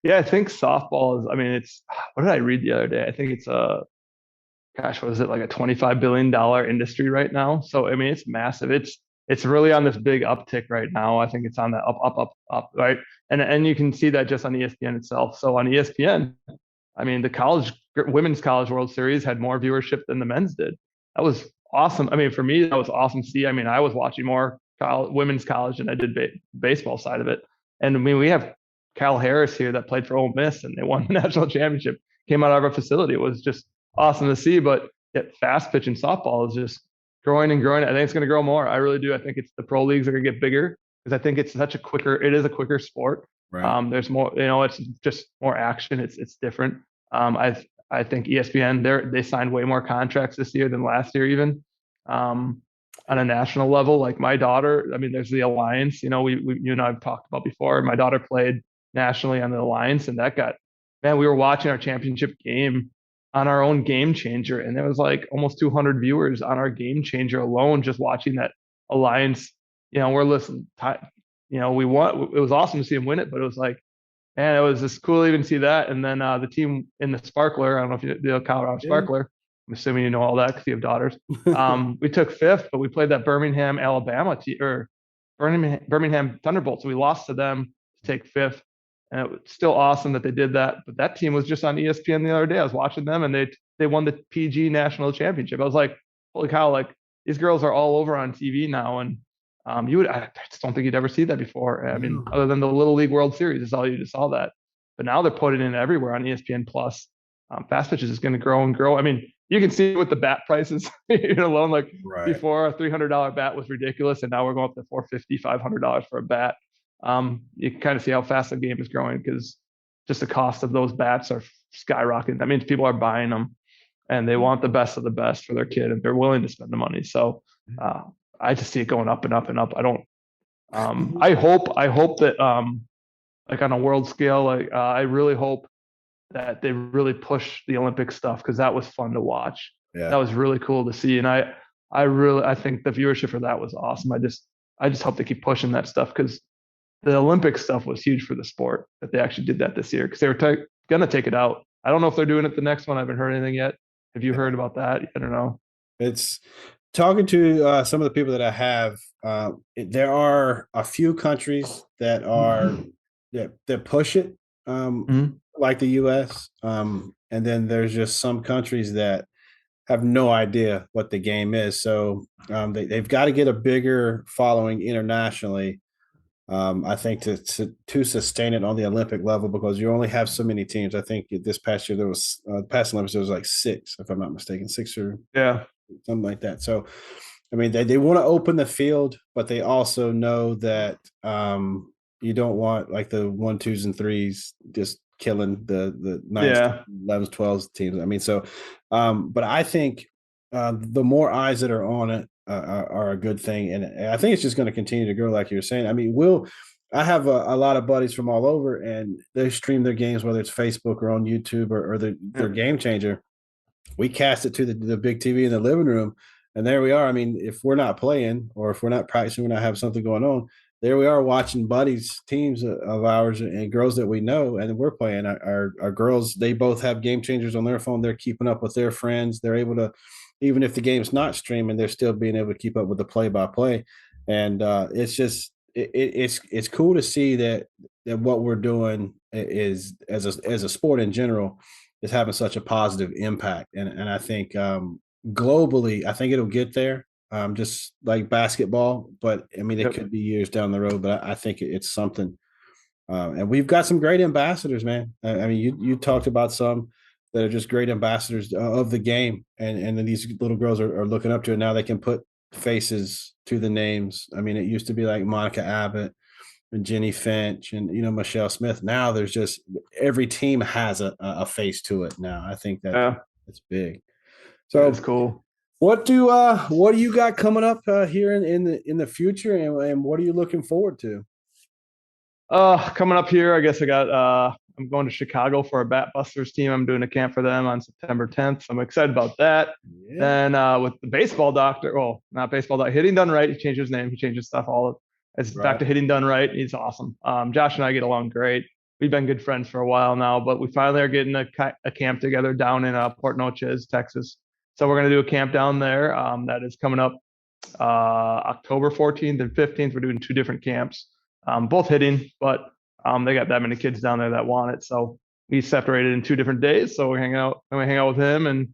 Yeah, I think softball is, it's, what did I read the other day? I think it's what is it, like a $25 billion industry right now? So, it's massive. It's really on this big uptick right now. I think it's on the up, right? And you can see that just on ESPN itself. So on ESPN, the women's college World Series had more viewership than the men's did. That was awesome. For me, that was awesome to see. I was watching more women's college than I did baseball side of it. And we have Cal Harris here that played for Ole Miss, and they won the national championship, came out of our facility. It was just awesome to see. But fast pitch and softball is just growing and growing. I think it's going to grow more. I really do. I think the pro leagues are going to get bigger, because I think it is a quicker sport. Right. There's more, it's just more action. It's different. I think ESPN, they signed way more contracts this year than last year, even on a national level. Like my daughter, there's the Alliance, you and I've talked about before. My daughter played nationally on the Alliance, and we were watching our championship game on our own Game Changer, and there was like almost 200 viewers on our Game Changer alone, just watching that Alliance. We're listening. We won. It was awesome to see him win it, but it was like, man, it was just cool to even see that. And then the team in the Sparkler, I don't know if you know Colorado Sparkler. I'm assuming you know all that because you have daughters. We took 5th, but we played that Birmingham, Alabama or Birmingham Thunderbolts. So we lost to them to take 5th. And it was still awesome that they did that. But that team was just on ESPN the other day. I was watching them, and they won the PG National Championship. I was like, holy cow, like these girls are all over on TV now. And I just don't think you'd ever see that before. Other than the Little League World Series, is all you just saw that. But now they're putting it everywhere on ESPN Plus. Fastpitch is going to grow and grow. You can see with the bat prices alone, like before a $300 bat was ridiculous, and now we're going up to $450, $500 for a bat. You can kind of see how fast the game is growing, because just the cost of those bats are skyrocketing. That means people are buying them, and they want the best of the best for their kid, and they're willing to spend the money. So I just see it going up and up and up. I don't. I hope that like on a world scale, I really hope that they really push the Olympic stuff, because that was fun to watch. Yeah. That was really cool to see, and I think the viewership for that was awesome. I just hope they keep pushing that stuff, because the Olympic stuff was huge for the sport, that they actually did that this year, because they were going to take it out. I don't know if they're doing it the next one. I haven't heard anything yet. Have you heard about that? I don't know. It's talking to some of the people that I have. There are a few countries that are that push it, like the U.S. And then there's just some countries that have no idea what the game is. So they've got to get a bigger following internationally. I think to sustain it on the Olympic level, because you only have so many teams. I think this past year there was past Olympics there was like 6, if I'm not mistaken, 6 or something like that. So they want to open the field, but they also know that You don't want like the 1, 2s, and 3s just killing the 9s, Yeah. 11s, 12s teams. I mean, so, but I think the more eyes that are on it are a good thing, and I think it's just going to continue to grow, like you're saying. I mean, I have a lot of buddies from all over, and they stream their games, whether it's Facebook or on YouTube or their Game Changer. We cast it to the big TV in the living room, and there we are. I mean, if we're not playing or if we're not practicing, we're not having something going on, there we are watching buddies, teams of ours and girls that we know, and we're playing. Our girls, they both have Game Changers on their phone. They're keeping up with their friends. They're able to, even if the game's not streaming, they're still being able to keep up with the play-by-play. And it's just it's cool to see that what we're doing is as a sport in general is having such a positive impact. And I think globally, I think it'll get there. Just like basketball, but I mean, it could be years down the road, but I think it's something. And we've got some great ambassadors, man. I mean, you talked about some that are just great ambassadors of the game, and then these little girls are looking up to it. Now they can put faces to the names. I mean, it used to be like Monica Abbott and Jenny Finch and, Michelle Smith. Now there's just every team has a face to it now. I think that's big. So that's cool. What do you got coming up here in the future, and what are you looking forward to? Coming up here, I guess I'm going to Chicago for a Bat Busters team. I'm doing a camp for them on September 10th. So I'm excited about that. Yeah. Then with the baseball doctor, well, not baseball doctor, Hitting Done Right. He changed his name. He changed his stuff It's back to Hitting Done Right. He's awesome. Josh and I get along great. We've been good friends for a while now, but we finally are getting a camp together down in Port Neches, Texas. So we're going to do a camp down there that is coming up October 14th and 15th. We're doing 2 different camps, both hitting, but they got that many kids down there that want it. So we separated in 2 different days. So we hang out with him and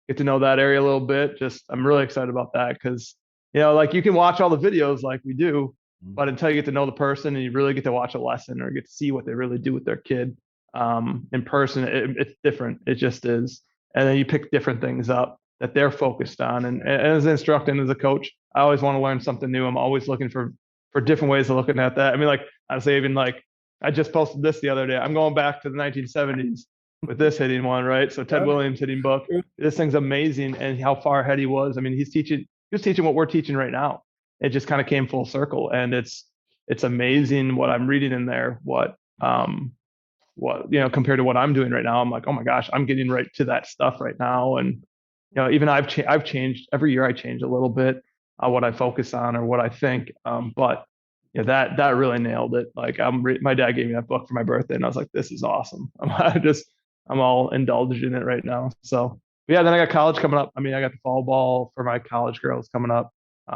get to know that area a little bit. I'm really excited about that because, like you can watch all the videos like we do, but until you get to know the person and you really get to watch a lesson or get to see what they really do with their kid in person, it's different. It just is. And then you pick different things up that they're focused on. And as an instructor and as a coach, I always want to learn something new. I'm always looking for different ways of looking at that. I mean, like I say, even like I just posted this the other day. I'm going back to the 1970s with this hitting one, right? So Ted Williams hitting book. This thing's amazing, and how far ahead he was. I mean, he was teaching what we're teaching right now. It just kind of came full circle, and it's amazing what I'm reading in there. What compared to what I'm doing right now, I'm like, oh my gosh, I'm getting right to that stuff right now. And even I've changed every year. I change a little bit what I focus on or what I think. But that really nailed it. Like my dad gave me that book for my birthday, and I was like, this is awesome. I'm all indulged in it right now. So yeah, then I got college coming up. I mean, I got the fall ball for my college girls coming up.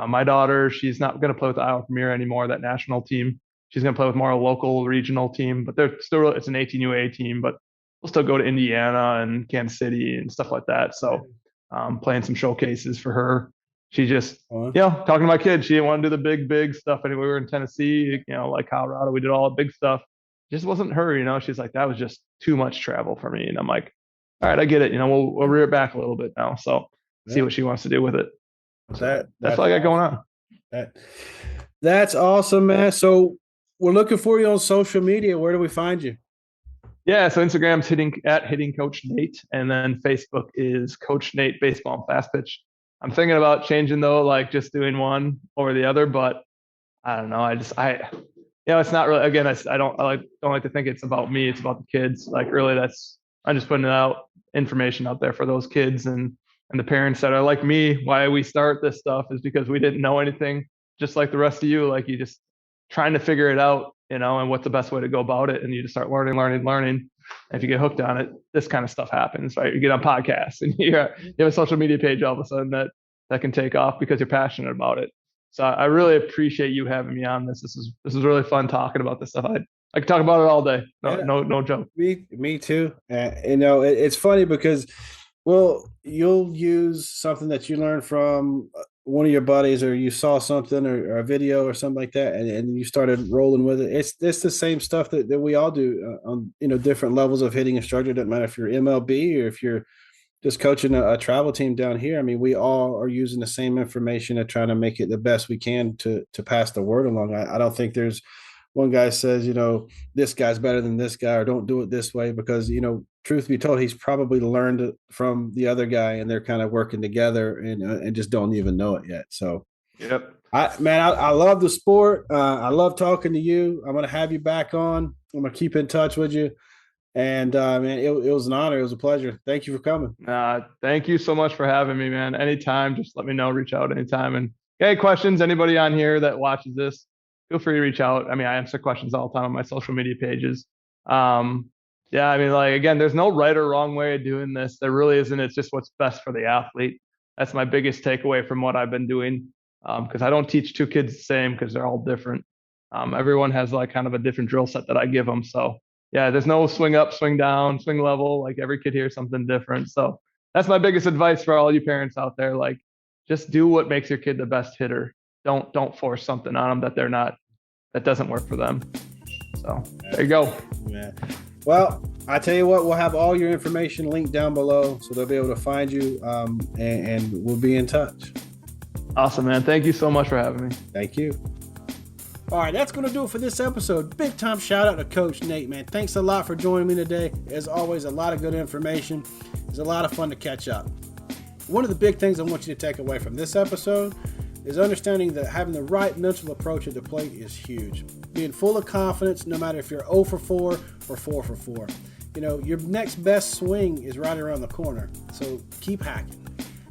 My daughter, she's not going to play with the Iowa Premier anymore, that national team. She's going to play with more a local regional team, but it's an 18UA team, but we'll still go to Indiana and Kansas City and stuff like that. So playing some showcases for her. She just, talking to my kids, she didn't want to do the big stuff. Anyway, we were in Tennessee, like Colorado, we did all the big stuff. It just wasn't her, she's like, that was just too much travel for me. And I'm like, all right, I get it. We'll rear it back a little bit now. So see what she wants to do with it. That's all I got going on. That's awesome, man. So we're looking for you on social media. Where do we find you? Yeah, so Instagram's hitting Coach Nate, and then Facebook is Coach Nate Baseball and Fastpitch. I'm thinking about changing though, like just doing one over the other, but I don't know. It's not really. Again, I don't like to think it's about me. It's about the kids. Like really, I'm just putting information out there for those kids and the parents that are like me. Why we start this stuff is because we didn't know anything, just like the rest of you. Like you just trying to figure it out, and what's the best way to go about it, and you just start learning. And if you get hooked on it, this kind of stuff happens, right? You get on podcasts and you have a social media page all of a sudden that can take off because you're passionate about it. So I really appreciate you having me on this. This is really fun talking about this stuff. I could talk about it all day. No joke. Me too. It's funny because, you'll use something that you learned from one of your buddies, or you saw something or a video or something like that, and you started rolling with it. It's the same stuff that we all do on different levels of hitting instructor. Doesn't matter if you're MLB or if you're just coaching a travel team down here. I mean, we all are using the same information and trying to make it the best we can to pass the word along. I don't think there's one guy says, this guy's better than this guy, or don't do it this way, because, truth be told, he's probably learned it from the other guy, and they're kind of working together and just don't even know it yet. So, yep. I love the sport. I love talking to you. I'm going to have you back on. I'm going to keep in touch with you. And man, it was an honor. It was a pleasure. Thank you for coming. Thank you so much for having me, man. Anytime, just let me know, reach out anytime. And any questions, anybody on here that watches this, feel free to reach out. I mean, I answer questions all the time on my social media pages. Yeah, I mean, like, again, there's no right or wrong way of doing this. There really isn't. It's just what's best for the athlete. That's my biggest takeaway from what I've been doing. Because I don't teach two kids the same, because they're all different. Everyone has like kind of a different drill set that I give them. So yeah, there's no swing up, swing down, swing level. Like, every kid hears something different. So that's my biggest advice for all you parents out there. Like, just do what makes your kid the best hitter. Don't force something on them that doesn't work for them. So there you go. Yeah. Well, I tell you what, we'll have all your information linked down below, so they'll be able to find you, and we'll be in touch. Awesome, man. Thank you so much for having me. Thank you. All right, that's going to do it for this episode. Big time shout out to Coach Nate, man. Thanks a lot for joining me today. As always, a lot of good information. It's a lot of fun to catch up. One of the big things I want you to take away from this episode is understanding that having the right mental approach at the plate is huge. Being full of confidence, no matter if you're 0 for 4 or 4 for 4. Your next best swing is right around the corner. So keep hacking.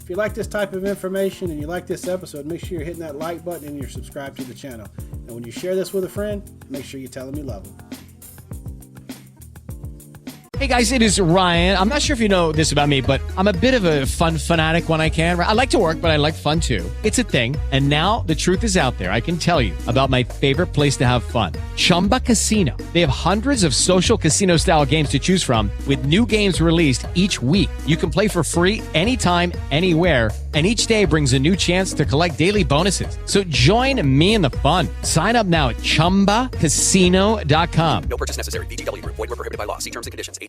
If you like this type of information and you like this episode, make sure you're hitting that like button and you're subscribed to the channel. And when you share this with a friend, make sure you tell them you love them. Hey guys, it is Ryan. I'm not sure if you know this about me, but I'm a bit of a fun fanatic when I can. I like to work, but I like fun too. It's a thing. And now the truth is out there. I can tell you about my favorite place to have fun. Chumba Casino. They have hundreds of social casino style games to choose from, with new games released each week. You can play for free anytime, anywhere. And each day brings a new chance to collect daily bonuses. So join me in the fun. Sign up now at ChumbaCasino.com. No purchase necessary. VGW Group. Void where prohibited by law. See terms and conditions. 18+.